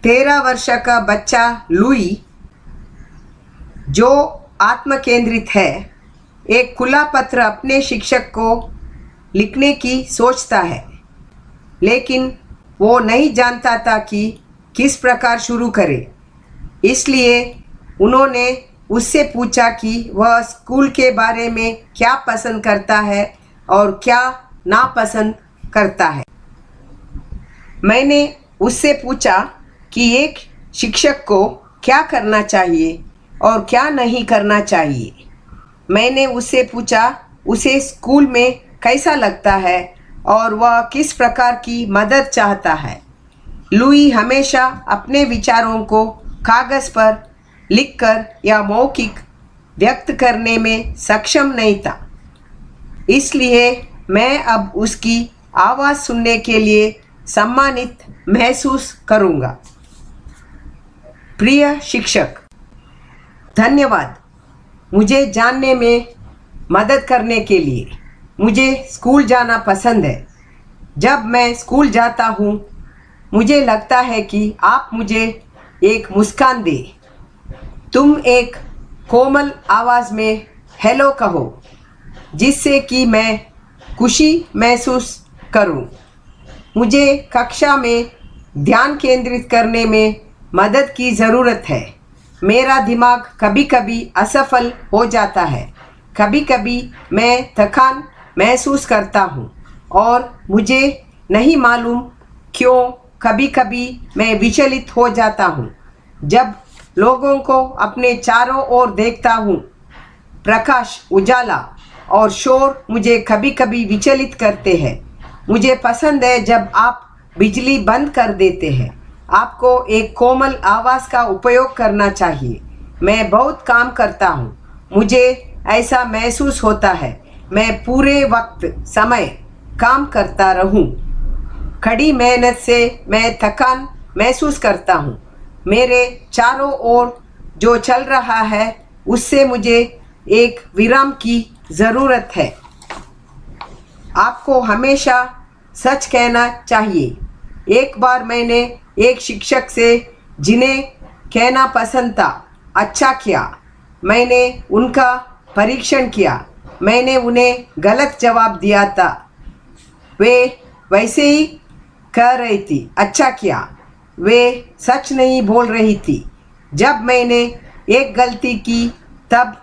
Speaker 2: 13 वर्ष का बच्चा लुई, जो आत्म केंद्रित है, एक खुला पत्र अपने शिक्षक को लिखने की सोचता है, लेकिन वो नहीं जानता था कि किस प्रकार शुरू करे. इसलिए उन्होंने उससे पूछा कि वह स्कूल के बारे में क्या पसंद करता है और क्या नापसंद करता है. मैंने उससे पूछा कि एक शिक्षक को क्या करना चाहिए और क्या नहीं करना चाहिए। मैंने उससे पूछा उसे स्कूल में कैसा लगता है और वह किस प्रकार की मदद चाहता है। लुई हमेशा अपने विचारों को कागज़ पर लिखकर या मौखिक व्यक्त करने में सक्षम नहीं था, इसलिए मैं अब उसकी आवाज़ सुनने के लिए सम्मानित महसूस करूँगा। प्रिय शिक्षक, धन्यवाद मुझे जानने में मदद करने के लिए। मुझे स्कूल जाना पसंद है। जब मैं स्कूल जाता हूँ मुझे लगता है कि आप मुझे एक मुस्कान दे। तुम एक कोमल आवाज़ में हेलो कहो जिससे कि मैं खुशी महसूस करूं। मुझे कक्षा में ध्यान केंद्रित करने में मदद की ज़रूरत है। मेरा दिमाग कभी कभी असफल हो जाता है। कभी कभी मैं थकान महसूस करता हूँ और मुझे नहीं मालूम क्यों कभी कभी मैं विचलित हो जाता हूँ। जब लोगों को अपने चारों ओर देखता हूँ, प्रकाश, उजाला और शोर मुझे कभी कभी विचलित करते हैं। मुझे पसंद है जब आप बिजली बंद कर देते हैं। आपको एक कोमल आवाज़ का उपयोग करना चाहिए। मैं बहुत काम करता हूँ, मुझे ऐसा महसूस होता है मैं पूरे वक्त समय काम करता रहूँ। कड़ी मेहनत से मैं थकान महसूस करता हूँ। मेरे चारों ओर जो चल रहा है उससे मुझे एक विराम की ज़रूरत है। आपको हमेशा सच कहना चाहिए। एक बार मैंने एक शिक्षक से जिन्हें कहना पसंद था अच्छा किया। मैंने उनका परीक्षण किया। मैंने उन्हें गलत जवाब दिया था। वे वैसे ही कह रही थी अच्छा किया। वे सच नहीं बोल रही थी। जब मैंने एक गलती की तब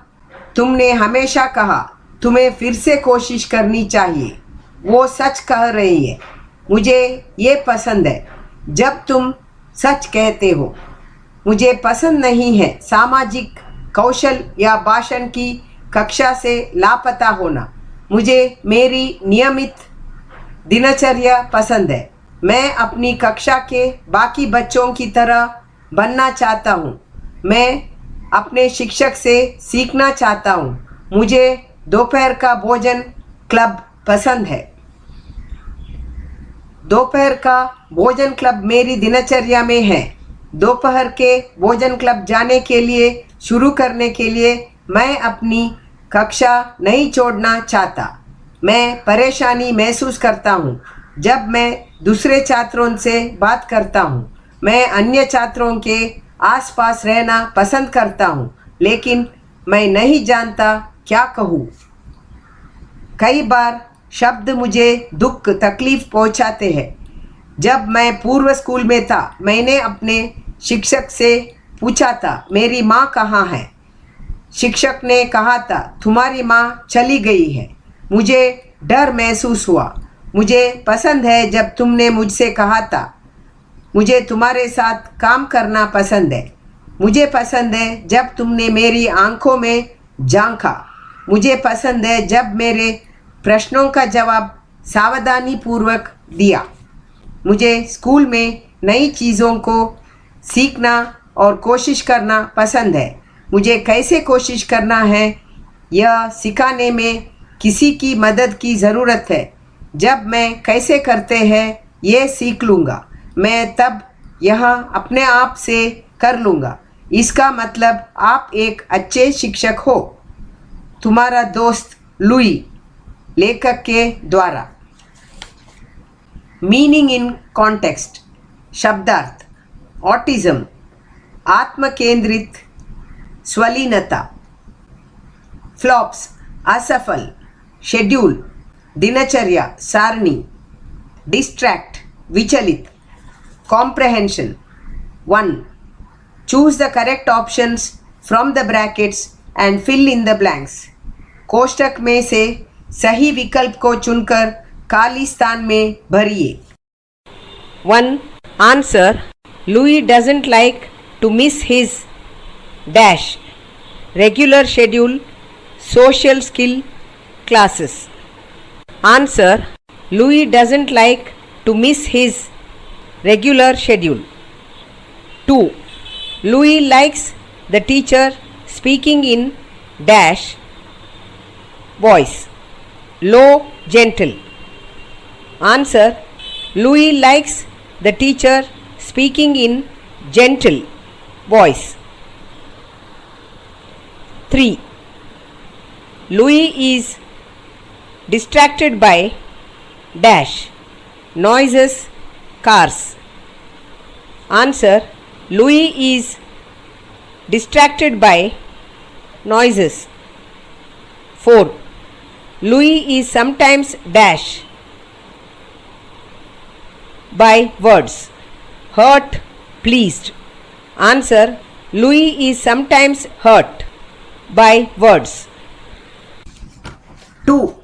Speaker 2: तुमने हमेशा कहा तुम्हें फिर से कोशिश करनी चाहिए। वो सच कह रही है। मुझे ये पसंद है जब तुम सच कहते हो। मुझे पसंद नहीं है सामाजिक कौशल या भाषण की कक्षा से लापता होना। मुझे मेरी नियमित दिनचर्या पसंद है। मैं अपनी कक्षा के बाकी बच्चों की तरह बनना चाहता हूँ। मैं अपने शिक्षक से सीखना चाहता हूँ। मुझे दोपहर का भोजन क्लब पसंद है। दोपहर का भोजन क्लब मेरी दिनचर्या में है। दोपहर के भोजन क्लब जाने के लिए शुरू करने के लिए मैं अपनी कक्षा नहीं छोड़ना चाहता। मैं परेशानी महसूस करता हूँ जब मैं दूसरे छात्रों से बात करता हूँ। मैं अन्य छात्रों के आसपास रहना पसंद करता हूँ, लेकिन मैं नहीं जानता क्या कहूँ। कई बार शब्द मुझे दुख तकलीफ पहुँचाते हैं। जब मैं पूर्व स्कूल में था मैंने अपने शिक्षक से पूछा था मेरी माँ कहाँ है। शिक्षक ने कहा था तुम्हारी माँ चली गई है। मुझे डर महसूस हुआ। मुझे पसंद है जब तुमने मुझसे कहा था मुझे तुम्हारे साथ काम करना पसंद है। मुझे पसंद है जब तुमने मेरी आंखों में झांका। मुझे पसंद है जब मेरे प्रश्नों का जवाब सावधानी पूर्वक दिया। मुझे स्कूल में नई चीज़ों को सीखना और कोशिश करना पसंद है। मुझे कैसे कोशिश करना है यह सिखाने में किसी की मदद की ज़रूरत है। जब मैं कैसे करते हैं ये सीख लूँगा मैं तब यह अपने आप से कर लूँगा। इसका मतलब आप एक अच्छे शिक्षक हो। तुम्हारा दोस्त लुई, लेखक के द्वारा। Meaning in context. शब्दार्थ। ऑटिज्म, आत्म केंद्रित स्वलीनता। फ्लॉप्स, असफल, शेड्यूल, दिनचर्या, सारणी। डिस्ट्रैक्ट, विचलित। Comprehension. 1. Choose the correct options from the brackets and fill in the blanks. कोष्ठक में से सही विकल्प को चुनकर खाली स्थान में भरिए।
Speaker 3: 1. Answer Louis doesn't like to miss his dash regular schedule social skill classes. Answer: Louis doesn't like to miss his regular schedule. 2. Louis likes the teacher speaking in dash voice low gentle. Answer: Louis likes the teacher speaking in gentle voice. 3. Louis is distracted by dash noises cars. Answer: Louis is distracted by noises. 4. Louis is sometimes dash by words hurt pleased. Answer: Louis is sometimes hurt by words.
Speaker 2: 2.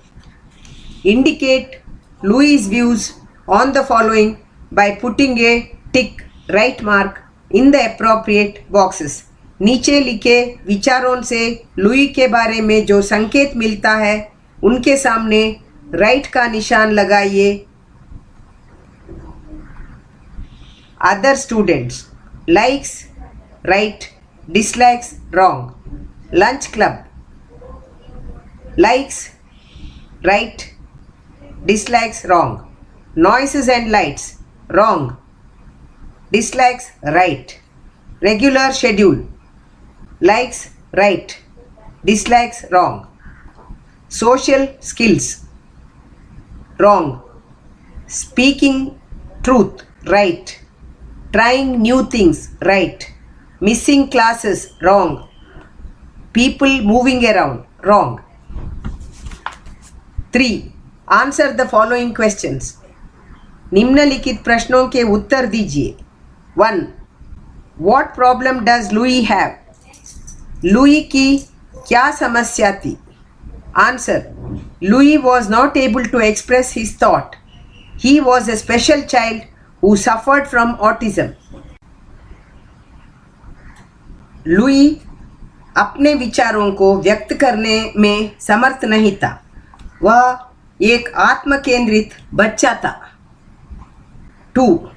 Speaker 2: Indicate Louis' views on the following by putting a tick right mark in the appropriate boxes. नीचे लिखे विचारों से Louis के बारे में जो संकेत मिलता है उनके सामने राइट का निशान लगाइए. Other students likes right, dislikes wrong. Lunch club likes right, dislikes wrong. Noises and lights wrong, dislikes right. Regular schedule likes right, dislikes wrong. Social skills wrong. Speaking truth right. Trying new things right. Missing classes wrong. People moving around wrong. 3. Answer the following questions. निम्नलिखित प्रश्नों के उत्तर दीजिए. 1. What problem does Louis have? Louis की क्या समस्या थी? Answer. Louis was not able to express his thought. He was a special child who suffered from autism. Louis अपने विचारों को व्यक्त करने में समर्थ नहीं था. वह एक आत्मकेंद्रित बच्चा था. 2.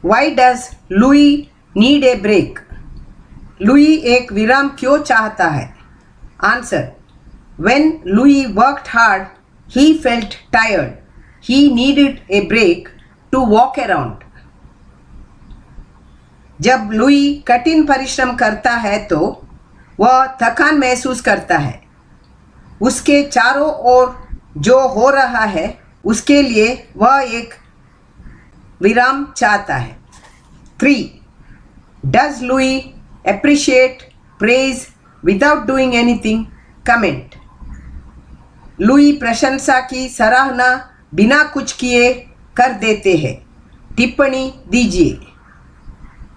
Speaker 2: Why does Louis need a break? Louis एक विराम क्यों चाहता है? Answer. When Louis worked hard, he felt tired. He needed a break to walk around. जब लुई कठिन परिश्रम करता है तो वह थकान महसूस करता है. उसके चारों ओर जो हो रहा है उसके लिए वह एक विराम चाहता है. 3. Does Louis appreciate praise without doing anything? Comment. Louis प्रशंसा की सराहना बिना कुछ किए कर देते हैं. टिप्पणी दीजिए.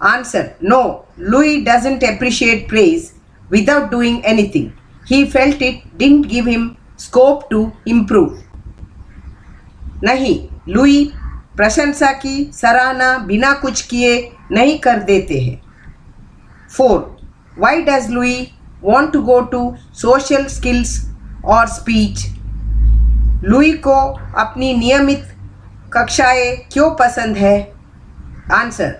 Speaker 2: Answer. No, Louis doesn't appreciate praise without doing anything. He felt it didn't give him scope to improve. नहीं, लुई प्रशंसा की सराहना बिना कुछ किए नहीं कर देते हैं. 4. Why does Louis want to go to social skills or speech? Louis को अपनी नियमित कक्षाएं क्यों पसंद है? Answer.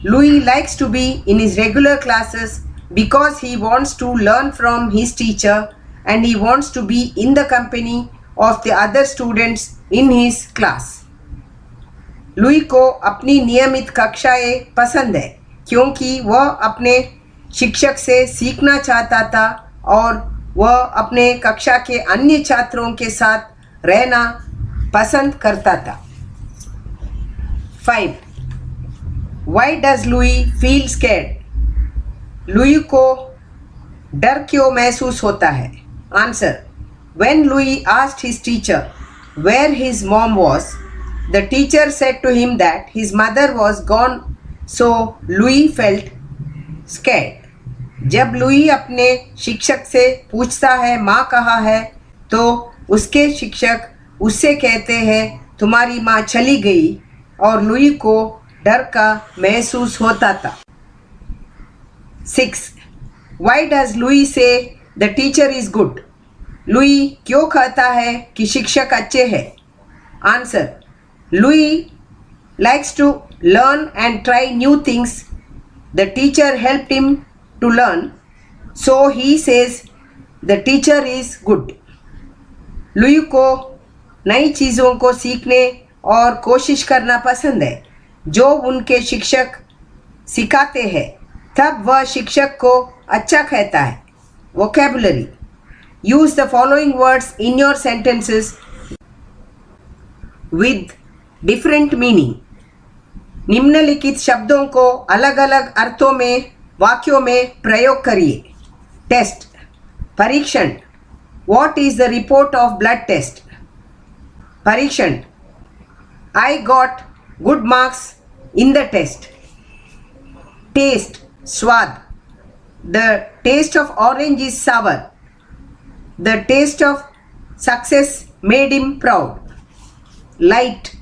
Speaker 2: Louis likes to be in his regular classes because he wants to learn from his teacher and he wants to be in the company of the other students in his class. Louis को अपनी नियमित कक्षाएं पसंद है क्योंकि वह अपने शिक्षक से सीखना चाहता था और वह अपने कक्षा के अन्य छात्रों के साथ रहना पसंद करता था. 5. Why does Louis feel scared? Louis को डर क्यों महसूस होता है? Answer. When Louis asked his teacher where his mom was, the teacher said to him that his mother was gone, so Louis felt scared. जब लुई अपने शिक्षक से पूछता है माँ कहाँ है तो उसके शिक्षक उससे कहते हैं तुम्हारी माँ चली गई और लुई को डर का महसूस होता था। 6. Why does Louis say the teacher is good? Louis क्यों कहता है कि शिक्षक अच्छे हैं? Answer: Louis likes to learn and try new things. The teacher helped him to learn, so he says the teacher is good. Louis को नई चीज़ों को सीखने और कोशिश करना पसंद है जो उनके शिक्षक सिखाते हैं, तब वह शिक्षक को अच्छा कहता है। Vocabulary: Use the following words in your sentences with different meaning. निम्नलिखित शब्दों को अलग अलग अर्थों में वाक्यों में प्रयोग करिए। टेस्ट: परीक्षण। What is the report of blood test? परीक्षण: I got good marks in the test. Taste: स्वाद। The taste of orange is sour. The taste of success made him proud. Light: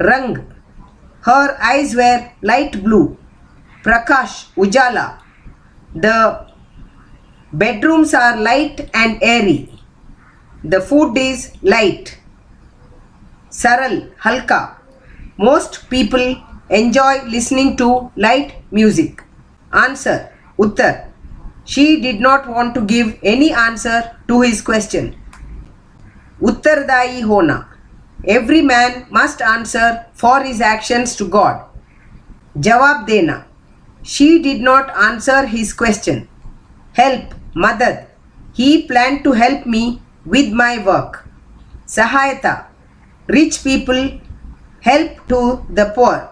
Speaker 2: रंग। Her eyes were light blue. Prakash: Ujala. The bedrooms are light and airy. The food is light. सरल: हल्का। Most people enjoy listening to light music. Answer: Uttar: She did not want to give any answer to his question. उत्तरदायी होना: Every man must answer for his actions to God. जवाब देना: She did not answer his question. Help: मदद। He planned to help me with my work. सहायता: Rich people help to the poor.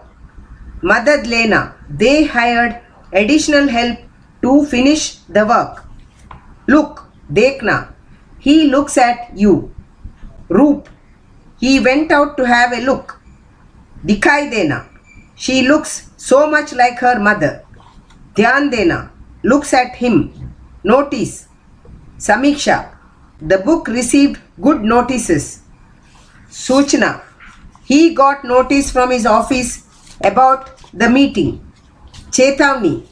Speaker 2: मदद लेना: They hired additional help to finish the work. Look: देखना। He looks at you. रूप: He went out to have a look. दिखाई देना: She looks so much like her mother. ध्यान देना: Looks at him. Notice: समीक्षा: The book received good notices. सूचना: He got notice from his office about the meeting. चेतावनी: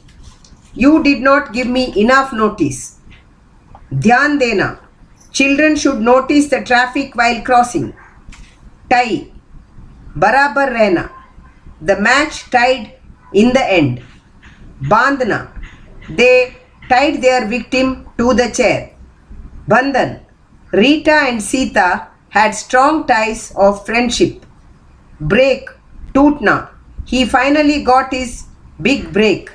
Speaker 2: You did not give me enough notice. ध्यान देना: Children should notice the traffic while crossing. Tie: बराबर रहना. The match tied in the end. बांधना: They tied their victim to the chair. बंधन: Rita and Sita had strong ties of friendship. Break: टूटना. He finally got his big break.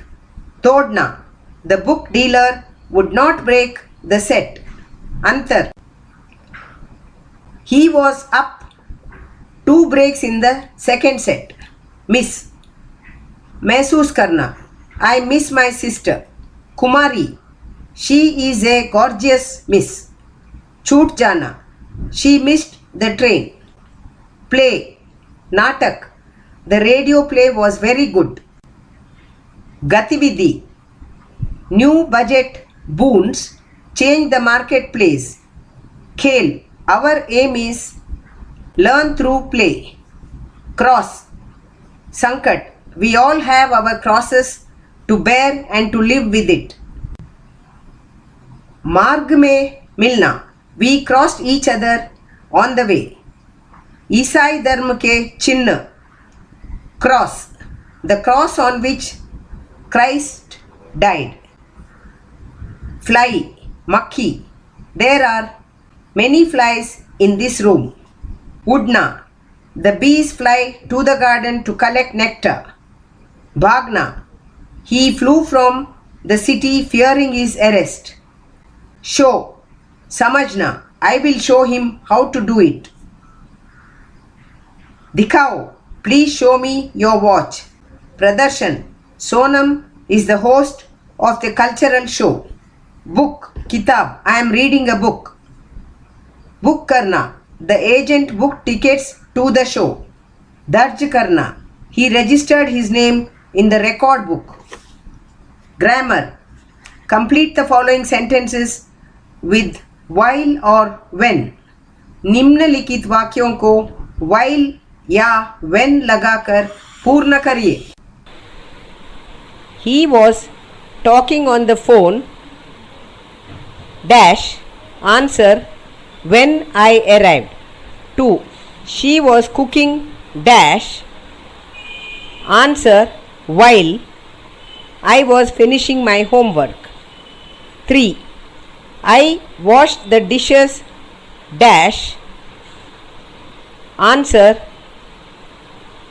Speaker 2: तोड़ना: The book dealer would not break the set. अंतर: He was up 2 breaks in the second set. Miss: महसूस करना. I miss my sister. Kumari: She is a gorgeous miss. छूट जाना. She missed the train. Play: नाटक. The radio play was very good. गतिविधि: New budget boons change the marketplace. खेल: Our aim is learn through play. Cross: संकट. We all have our crosses to bear and to live with it. मार्ग में मिलना. We crossed each other on the way. ईसाई धर्म के चिन्ह. Cross: The cross on which Christ died. Fly: मक्खी. There are many flies in this room. उड़ना: The bees fly to the garden to collect nectar. भागना: He flew from the city fearing his arrest. Show: समझना. I will show him how to do it. दिखाओ: Please show me your watch. प्रदर्शन: Sonam is the host of the cultural show. Book: किताब. I am reading a book. Book करना: The agent booked tickets to the show. दर्ज करना: He registered his name in the record book. Grammar: Complete the following sentences with while or when. निम्नलिखित वाक्यों को while या when लगाकर पूर्ण करिए.
Speaker 3: He was talking on the phone. Dash. Answer. When I arrived. 2. She was cooking. Dash. Answer. While I was finishing my homework. 3. I washed the dishes. Dash. Answer.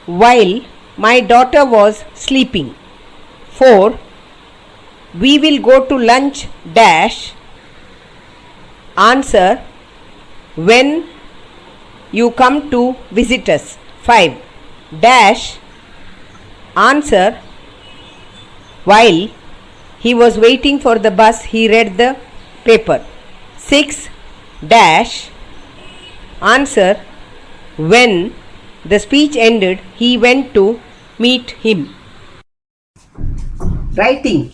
Speaker 3: While my daughter was sleeping. 4. We will go to lunch. Dash. Answer. When you come to visit us. 5. Dash. Answer. While he was waiting for the bus, he read the paper. 6. Dash. Answer. When the speech ended, he went to meet him.
Speaker 2: Writing.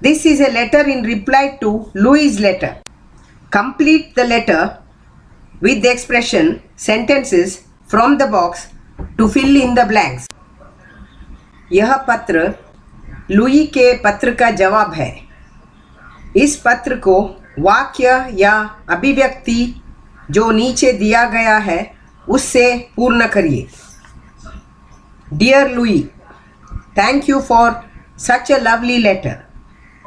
Speaker 2: This is a letter in reply to Louis' letter. Complete the letter with the expression sentences from the box to fill in the blanks. यह पत्र Louis के पत्र का जवाब है. इस पत्र को वाक्य या अभिव्यक्ति जो नीचे दिया गया है उससे पूर्ण करिए. Dear Louis, thank you for such a lovely letter.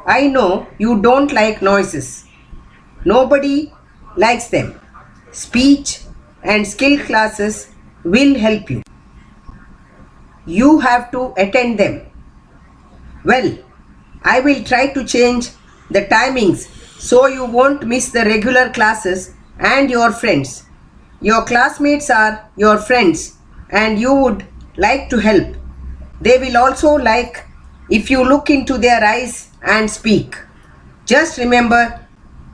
Speaker 2: I know you don't like noises. Nobody likes them. Speech and skill classes will help you. You have to attend them. Well, I will try to change the timings so you won't miss the regular classes and your friends. Your classmates are your friends and you would like to help. They will also like if you look into their eyes and speak. Just remember,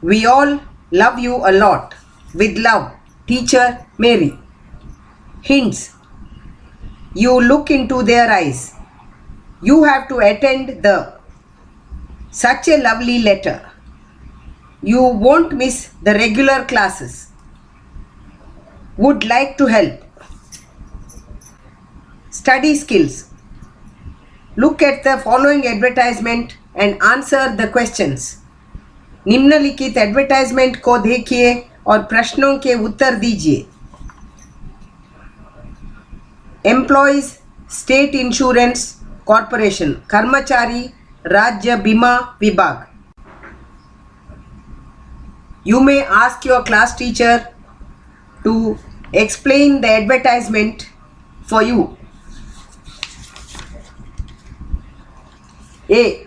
Speaker 2: we all love you a lot. With love, Teacher Mary. Hints. You look into their eyes. You have to attend the such a lovely letter. You won't miss the regular classes. Would like to help. Study skills. Look at the following advertisement and answer the questions. निम्नलिखित advertisement को देखिए और प्रश्नों के उत्तर दीजिए. Employees state insurance corporation, कर्मचारी राज्य बीमा विभाग. You may ask your class teacher to explain the advertisement for you. A.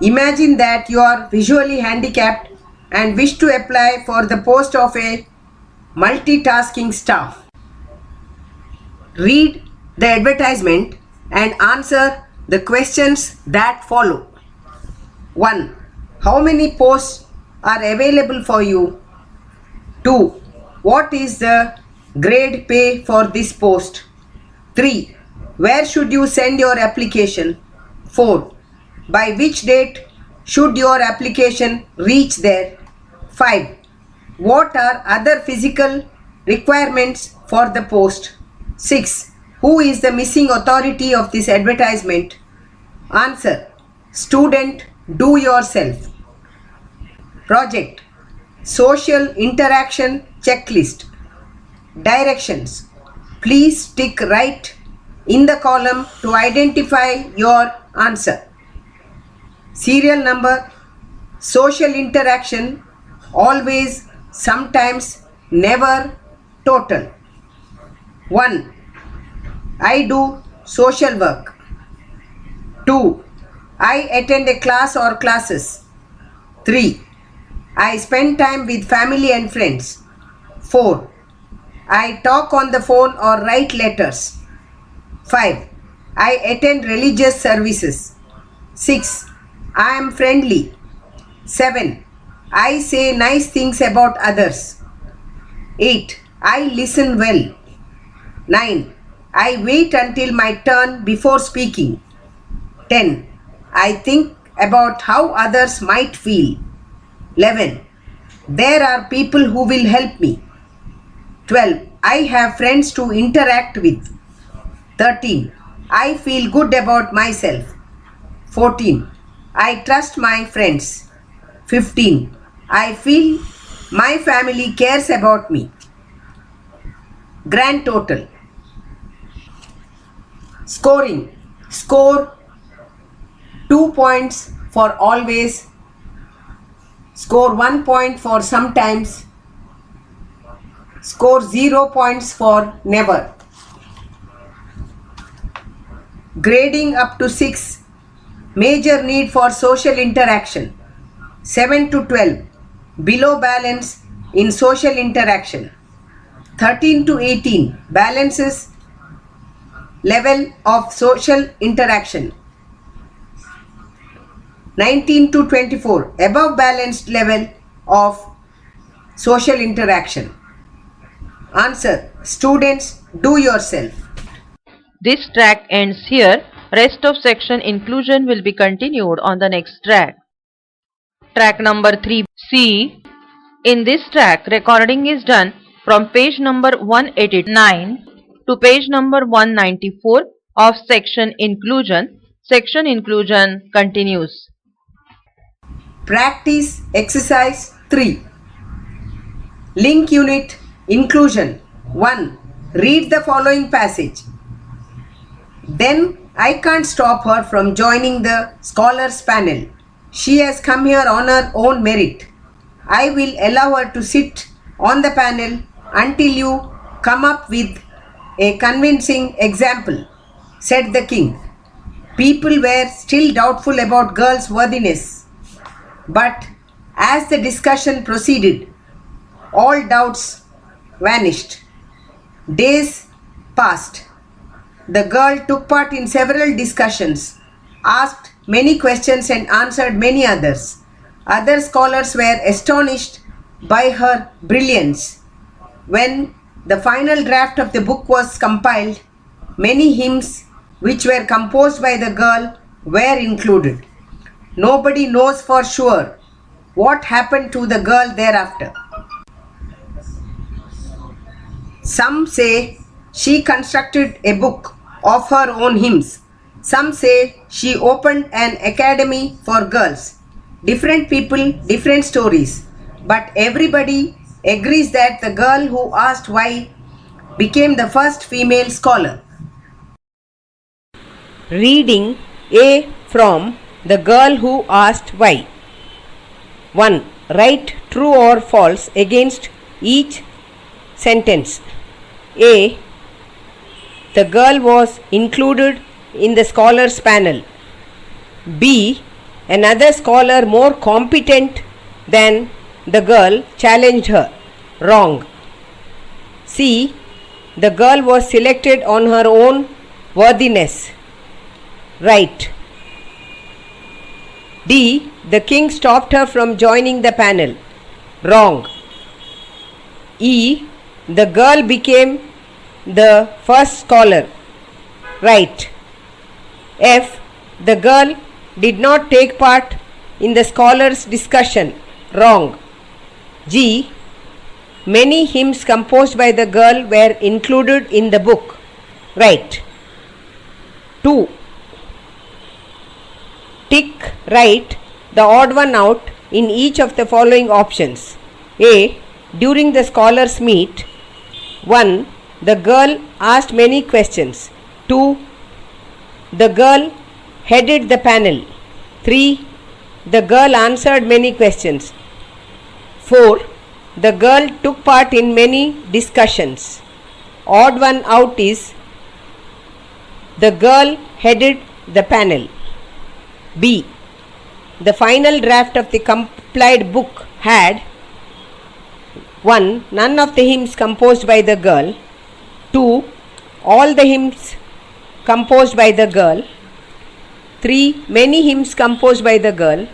Speaker 2: Imagine that you are visually handicapped and wish to apply for the post of a multitasking staff. Read the advertisement and answer the questions that follow. 1. How many posts are available for you? 2. What is the grade pay for this post? 3. Where should you send your application? 4. By which date should your application reach there? 5. What are other physical requirements for the post? 6. Who is the missing authority of this advertisement? Answer. Student, do yourself. Project. Social interaction checklist. Directions. Please tick right in the column to identify your answer. Serial number. Social interaction. Always, sometimes, never, total. 1. I do social work. 2. I attend a class or classes. 3. I spend time with family and friends. 4. I talk on the phone or write letters. 5. I attend religious services. 6. I am friendly. 7. I say nice things about others. 8. I listen well. 9. I wait until my turn before speaking. 10. I think about how others might feel. 11. There are people who will help me. 12. I have friends to interact with. 13. I feel good about myself. 14. I trust my friends. 15. I feel my family cares about me. Grand total. Scoring. Score 2 points for always. Score 1 point for sometimes. Score 0 points for never. Grading up to 6. Major need for social interaction. 7 to 12. Below balance in social interaction. 13 to 18. Balances level of social interaction. 19 to 24. Above balanced level of social interaction. Answer. Students, do yourself.
Speaker 1: This track ends here. Rest of section inclusion will be continued on the next track. Track number 3C. In this track, recording is done from page number 189 to page number 194 of section inclusion. Section inclusion continues.
Speaker 2: Practice exercise 3. Link unit inclusion. 1. Read the following passage. Then I can't stop her from joining the scholars panel. She has come here on her own merit. I will allow her to sit on the panel until you come up with a convincing example, said the king. People were still doubtful about girls' worthiness, but as the discussion proceeded, all doubts vanished. Days passed. The girl took part in several discussions, asked many questions and answered many others. Other scholars were astonished by her brilliance. When the final draft of the book was compiled, many hymns which were composed by the girl were included. Nobody knows for sure what happened to the girl thereafter. Some say she constructed a book of her own hymns. Some say she opened an academy for girls. Different people, different stories. But everybody agrees that the girl who asked why became the first female scholar.
Speaker 3: Reading A from The Girl Who Asked Why. 1. Write true or false against each sentence. A. The girl was included in the scholars panel. B. Another scholar more competent than the girl challenged her. Wrong. C. The girl was selected on her own worthiness. Right. D. The king stopped her from joining the panel. Wrong. E. The girl became the first scholar. Right. F. The girl did not take part in the scholars' discussion. Wrong. G. Many hymns composed by the girl were included in the book. Right. 2. Tick right the odd one out in each of the following options. A. During the scholars' meet. 1. The girl asked many questions. 2. The girl headed the panel. 3. The girl answered many questions. 4. The girl took part in many discussions. Odd one out is the girl headed the panel. B. The final draft of the compiled book had 1. None of the hymns composed by the girl. 2. All the hymns composed by the girl. 3. Many hymns composed by the girl.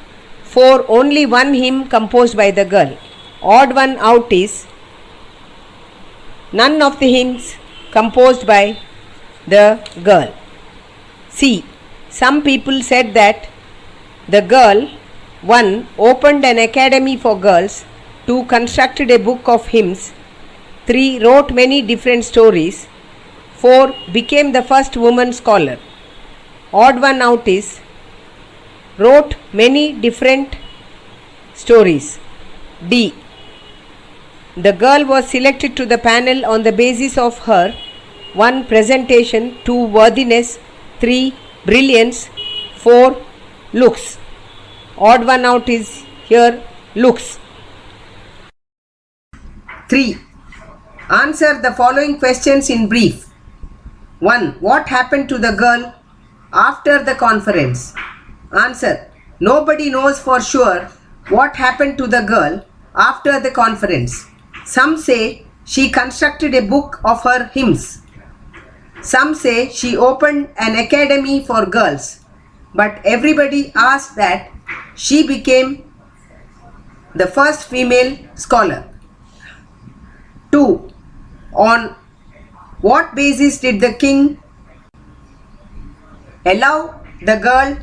Speaker 3: 4. Only one hymn composed by the girl. Odd one out is none of the hymns composed by the girl. C. Some people said that the girl 1. Opened an academy for girls. 2. Constructed a book of hymns. 3. Wrote many different stories. 4. Became the first woman scholar. Odd one out is wrote many different stories. D. The girl was selected to the panel on the basis of her 1. Presentation, 2. Worthiness, 3. Brilliance, 4. Looks. Odd one out is here looks.
Speaker 2: 3. Answer the following questions in brief. 1. What happened to the girl after the conference? Answer. Nobody knows for sure what happened to the girl after the conference. Some say she constructed a book of her hymns. Some say she opened an academy for girls. But everybody asked that she became the first female scholar. 2. On what basis did the king allow the girl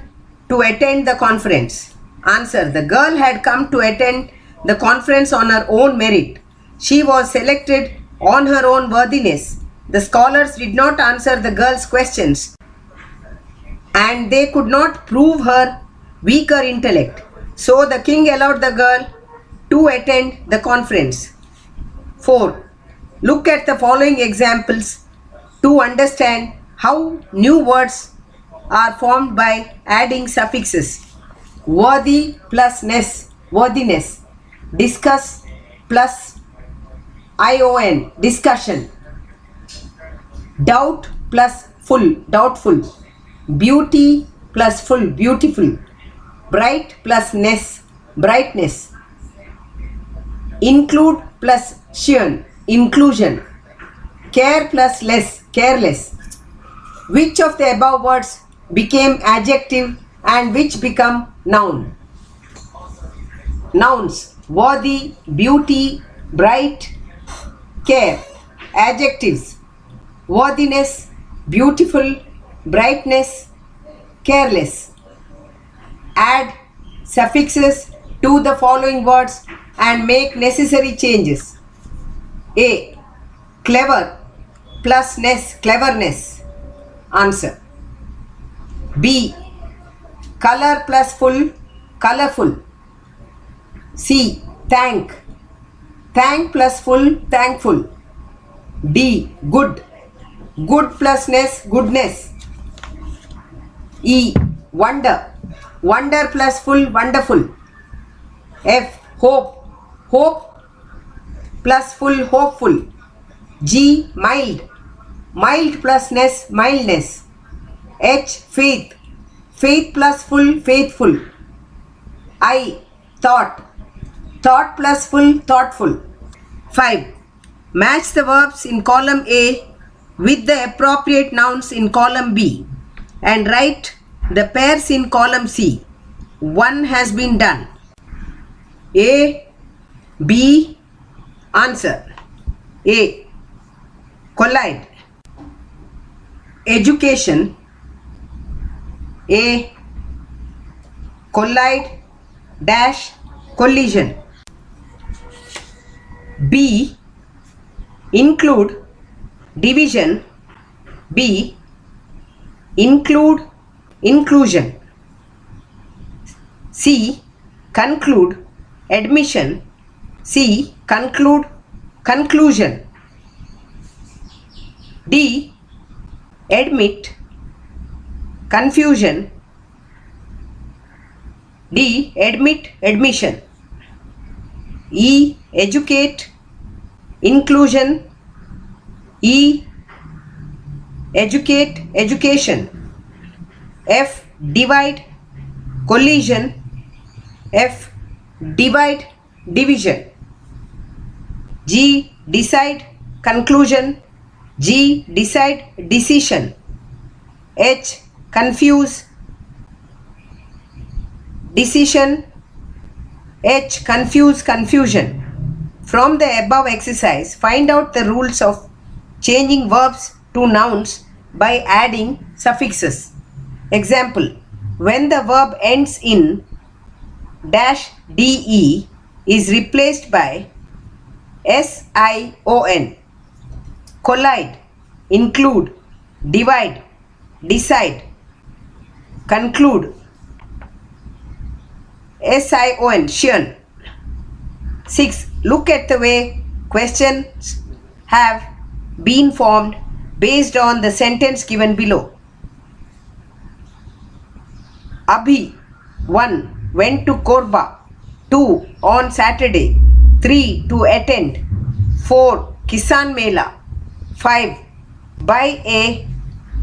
Speaker 2: to attend the conference? Answer. The girl had come to attend the conference on her own merit. She was selected on her own worthiness. The scholars did not answer the girl's questions and they could not prove her weaker intellect. So the king allowed the girl to attend the conference. 4. Look at the following examples to understand how new words are formed by adding suffixes. Worthy plus ness, worthiness. Discuss plus ion, discussion. Doubt plus full, doubtful. Beauty plus full, beautiful. Bright plus ness, brightness. Include plus shun, inclusion. Care plus less, careless. Which of the above words became adjective and which become noun? Nouns. Worthy, beauty, bright, care. Adjectives. Worthiness, beautiful, brightness, careless. Add suffixes to the following words and make necessary changes. A. Clever plus ness, cleverness. Answer. B. Color plus full, colorful. C. Thank. Thank plus full, thankful. D. Good. Good plus ness, goodness. E. Wonder. Wonder plus full, wonderful. F. Hope. Hope plus full, hopeful. G. Mild. Mild plus ness, mildness. H. Faith. Faith plus full, faithful. I. Thought. Thought plus full, thoughtful. 5. Match the verbs in column A with the appropriate nouns in column B and write the pairs in column C. 1 has been done. A, B, answer. A. Collide. Education. A. Collide dash collision. B. Include division. B. Include inclusion. C. Conclude admission. C. Conclude conclusion. D. Admit confusion. D. Admit admission. E. Educate inclusion. E. Educate education. F. Divide collision. F. Divide division. G. Decide conclusion. G. Decide decision. H. Confuse decision. H. Confuse confusion. From the above exercise, find out the rules of changing verbs to nouns by adding suffixes. Example, when the verb ends in dash de is replaced by sion. Collide. include, divide, decide, conclude, sion. 6. Look at the way questions have been formed based on the sentence given below. Abhi 1. Went to Korba. 2. On Saturday. 3. To attend. 4. Kisan Mela. 5. By a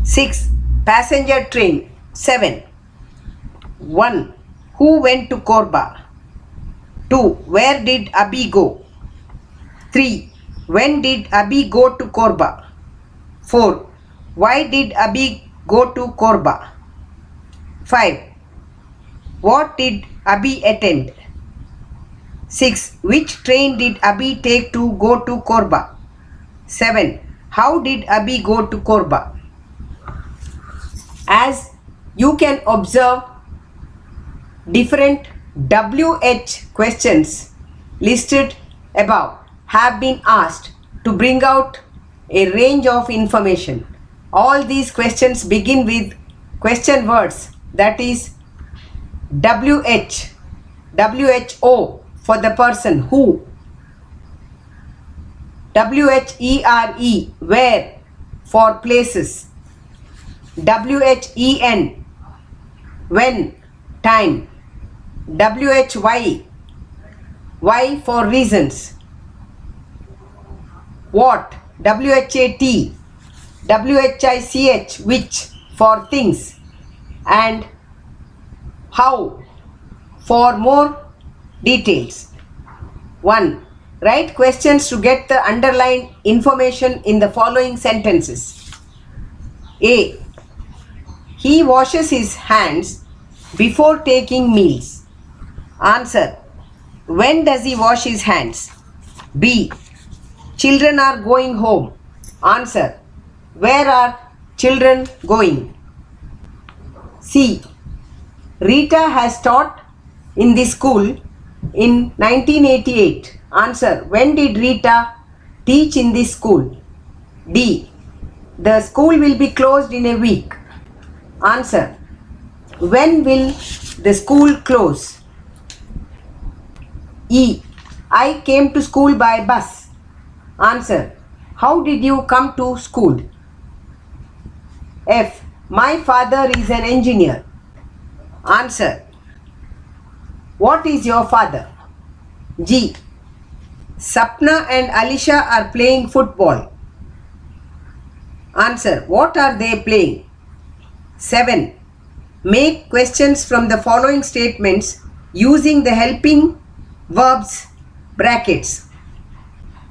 Speaker 2: 6. Passenger train. 7. 1. Who went to Korba? 2. Where did Abhi go? 3. When did Abhi go to Korba? 4. Why did Abhi go to Korba? 5. What did Abhi attend? 6. Which train did Abhi take to go to Korba? 7. How did Abhi go to Korba? As you can observe, different WH questions listed above have been asked to bring out a range of information. All these questions begin with question words, that is WH, WHO for the person who, WHERE where for places, WHEN when, time, WHY why for reasons, what, WHAT, WHICH which for things, and how for more details. 1. Write questions to get the underlined information in the following sentences. A. He washes his hands before taking meals. Answer. When does he wash his hands? B. Children are going home. Answer. Where are children going? C. Rita has taught in this school in 1988. Answer. When did Rita teach in this school? D. The school will be closed in a week. Answer. When will the school close? E. I came to school by bus. Answer. How did you come to school? F. My father is an engineer. Answer. What is your father? G. Sapna and Alisha are playing football. Answer. What are they playing? 7. Make questions from the following statements using the helping verbs brackets.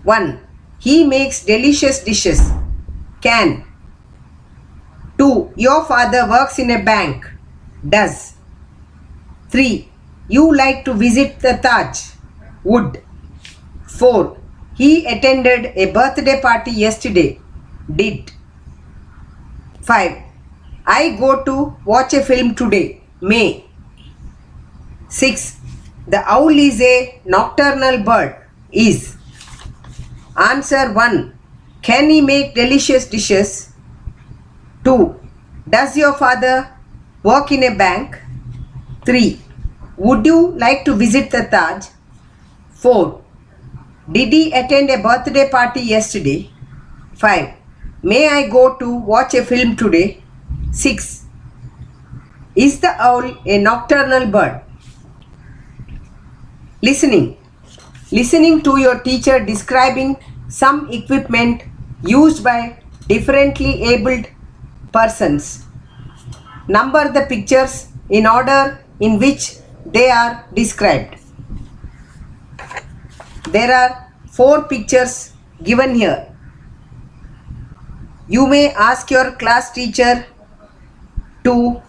Speaker 2: 1. He makes delicious dishes. Can. 2. Your father works in a bank. Does. 3. You like to visit the Taj. Would. 4. He attended a birthday party yesterday. Did. 5. I go to watch a film today. May. 6. The owl is a nocturnal bird. Is. Answer 1. Can he make delicious dishes? 2. Does your father work in a bank? 3. Would you like to visit the Taj? 4. Did he attend a birthday party yesterday? 5. May I go to watch a film today? 6. Is the owl a nocturnal bird? Listening. Listening to your teacher describing some equipment used by differently abled persons. Number the pictures in order in which they are described. There are 4 pictures given here. You may ask your class teacher to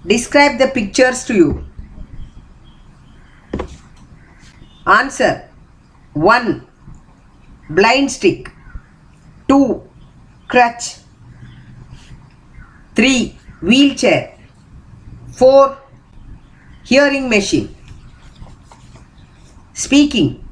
Speaker 2: describe the pictures to you. Answer. 1. Blind stick. 2. Crutch. 3. Wheelchair. 4. Hearing machine. Speaking.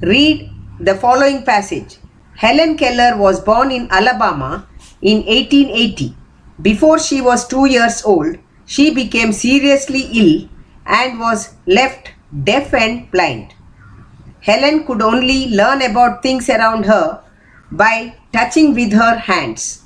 Speaker 2: Read the following passage. Helen Keller was born in Alabama in 1880. Before she was 2 years old, she became seriously ill and was left deaf and blind. Helen could only learn about things around her by touching with her hands.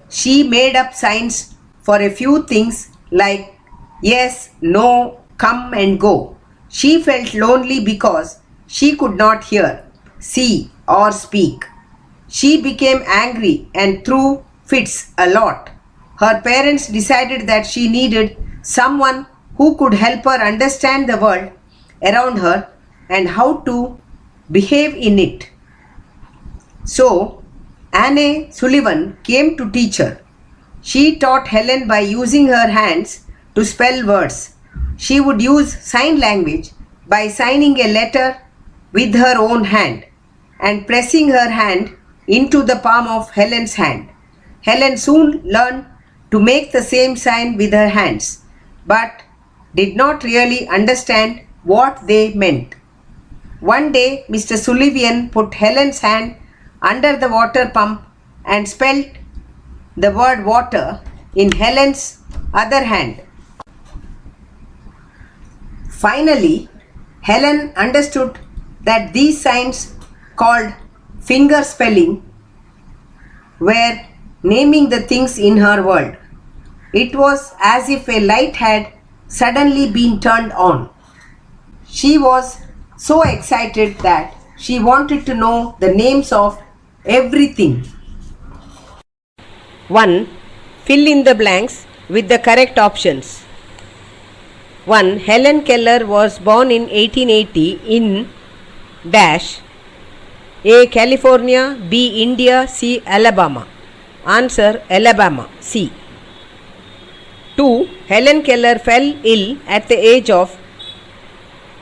Speaker 2: She made up signs for a few things like yes, no, come and go. She felt lonely because she could not hear, see, or speak. She became angry and threw fits a lot. Her parents decided that she needed someone who could help her understand the world around her and how to behave in it. So, Anne Sullivan came to teach her. She taught Helen by using her hands to spell words. She would use sign language by signing a letter with her own hand and pressing her hand into the palm of Helen's hand. Helen soon learned to make the same sign with her hands, but did not really understand what they meant. One day, Mr. Sullivan put Helen's hand under the water pump and spelled the word water in Helen's other hand. Finally, Helen understood that these signs, called finger spelling, were naming the things in her world. It was as if a light had suddenly been turned on. She was so excited that she wanted to know the names of everything.
Speaker 3: 1. Fill in the blanks with the correct options. 1. Helen Keller was born in 1880 in dash. A. California, B. India, C. Alabama. Answer: Alabama, C. 2. Helen Keller fell ill at the age of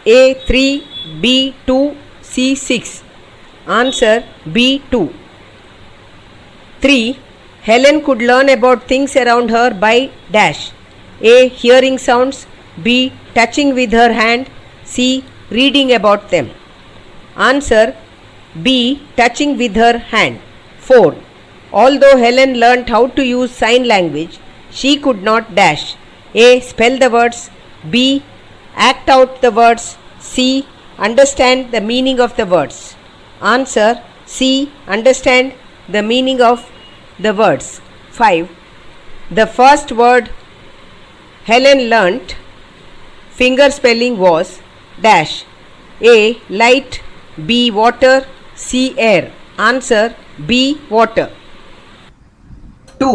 Speaker 3: A. 3, B. 2, C. 6. Answer: B. 2. 3. Helen could learn about things around her by dash. A. Hearing sounds, B. Touching with her hand, C. Reading about them. Answer: B. Touching with her hand. 4. Although Helen learnt how to use sign language, she could not dash. A. Spell the words, B. Act out the words, C. Understand the meaning of the words. Answer: C. Understand the meaning of the words. 5. The first word Helen learnt finger spelling was dash. A. Light, B. Water, C. Air. Answer: B. Water.
Speaker 2: 2.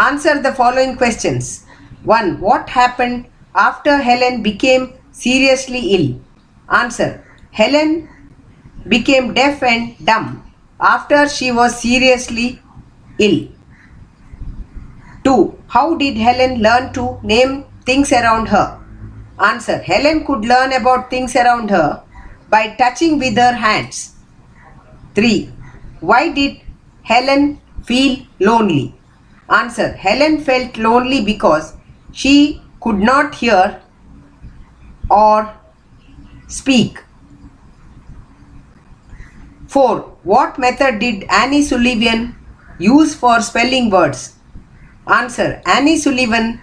Speaker 2: Answer the following questions. 1. What happened after Helen became seriously ill? Answer: Helen became deaf and dumb after she was seriously ill. 2. How did Helen learn to name things around her? Answer: Helen could learn about things around her by touching with her hands. 3. Why did Helen feel lonely? Answer: Helen felt lonely because she could not hear or speak. 4. What method did Annie Sullivan use for spelling words? Answer: Annie Sullivan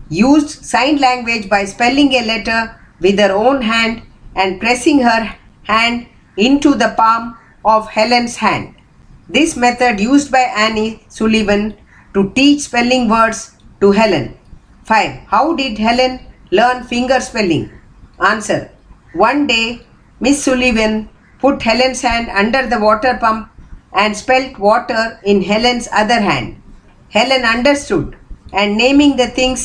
Speaker 2: used sign language by spelling a letter with her own hand and pressing her hand into the palm of Helen's hand. This method used by Annie Sullivan to teach spelling words to Helen. 5. How did Helen learn finger spelling? Answer: one day Miss Sullivan put Helen's hand under the water pump and spelt water in Helen's other hand. Helen understood and naming the things,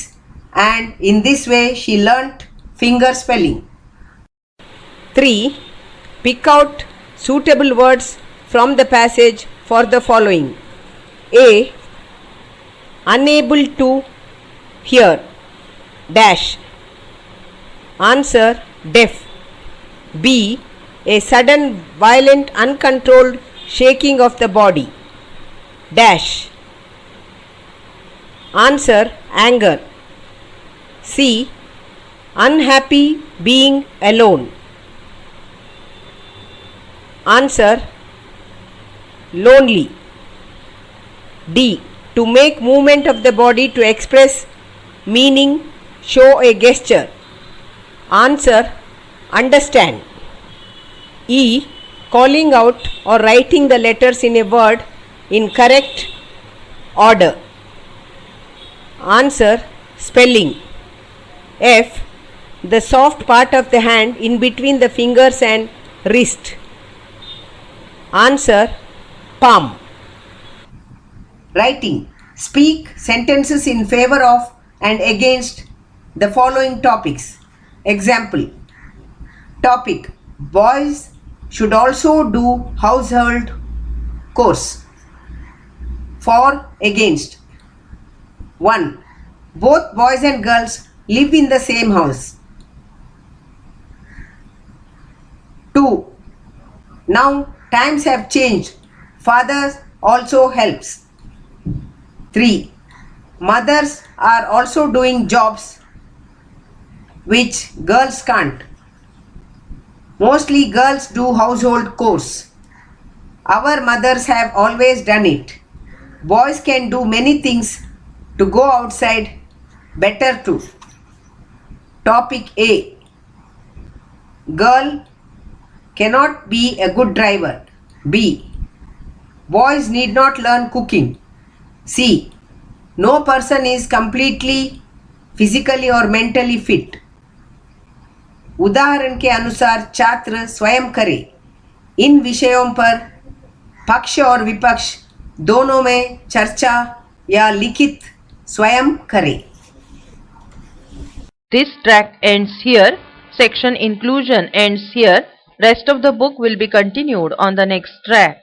Speaker 2: and in this way she learnt finger spelling.
Speaker 3: 3. Pick out suitable words from the passage for the following. A. Unable to hear dash. Answer: deaf. B. A sudden violent uncontrolled shaking of the body dash. Answer: anger. C. Unhappy being alone. Answer: lonely. D. To make movement of the body to express meaning, show a gesture. Answer: understand. E. Calling out or writing the letters in a word in correct order. Answer: spelling. F. The soft part of the hand in between the fingers and wrist. Answer: palm.
Speaker 2: Writing. Speak sentences in favor of and against the following topics. Example. Topic. Boys should also do household chores. For, against. 1. Both boys and girls live in the same house. 2. Now times have changed. Father also helps. 3. Mothers are also doing jobs which girls can't. Mostly girls do household chores. Our mothers have always done it. Boys can do many things to go outside better too. Topic A. Girl cannot be a good driver. B. Boys need not learn cooking. C. No person is completely physically or mentally fit. उदाहरण के अनुसार छात्र स्वयं करे. इन विषयों पर पक्ष और विपक्ष दोनों में चर्चा या लिखित स्वयं करे.
Speaker 1: This track ends here. Section inclusion ends here. Rest of the book will be continued on the next track.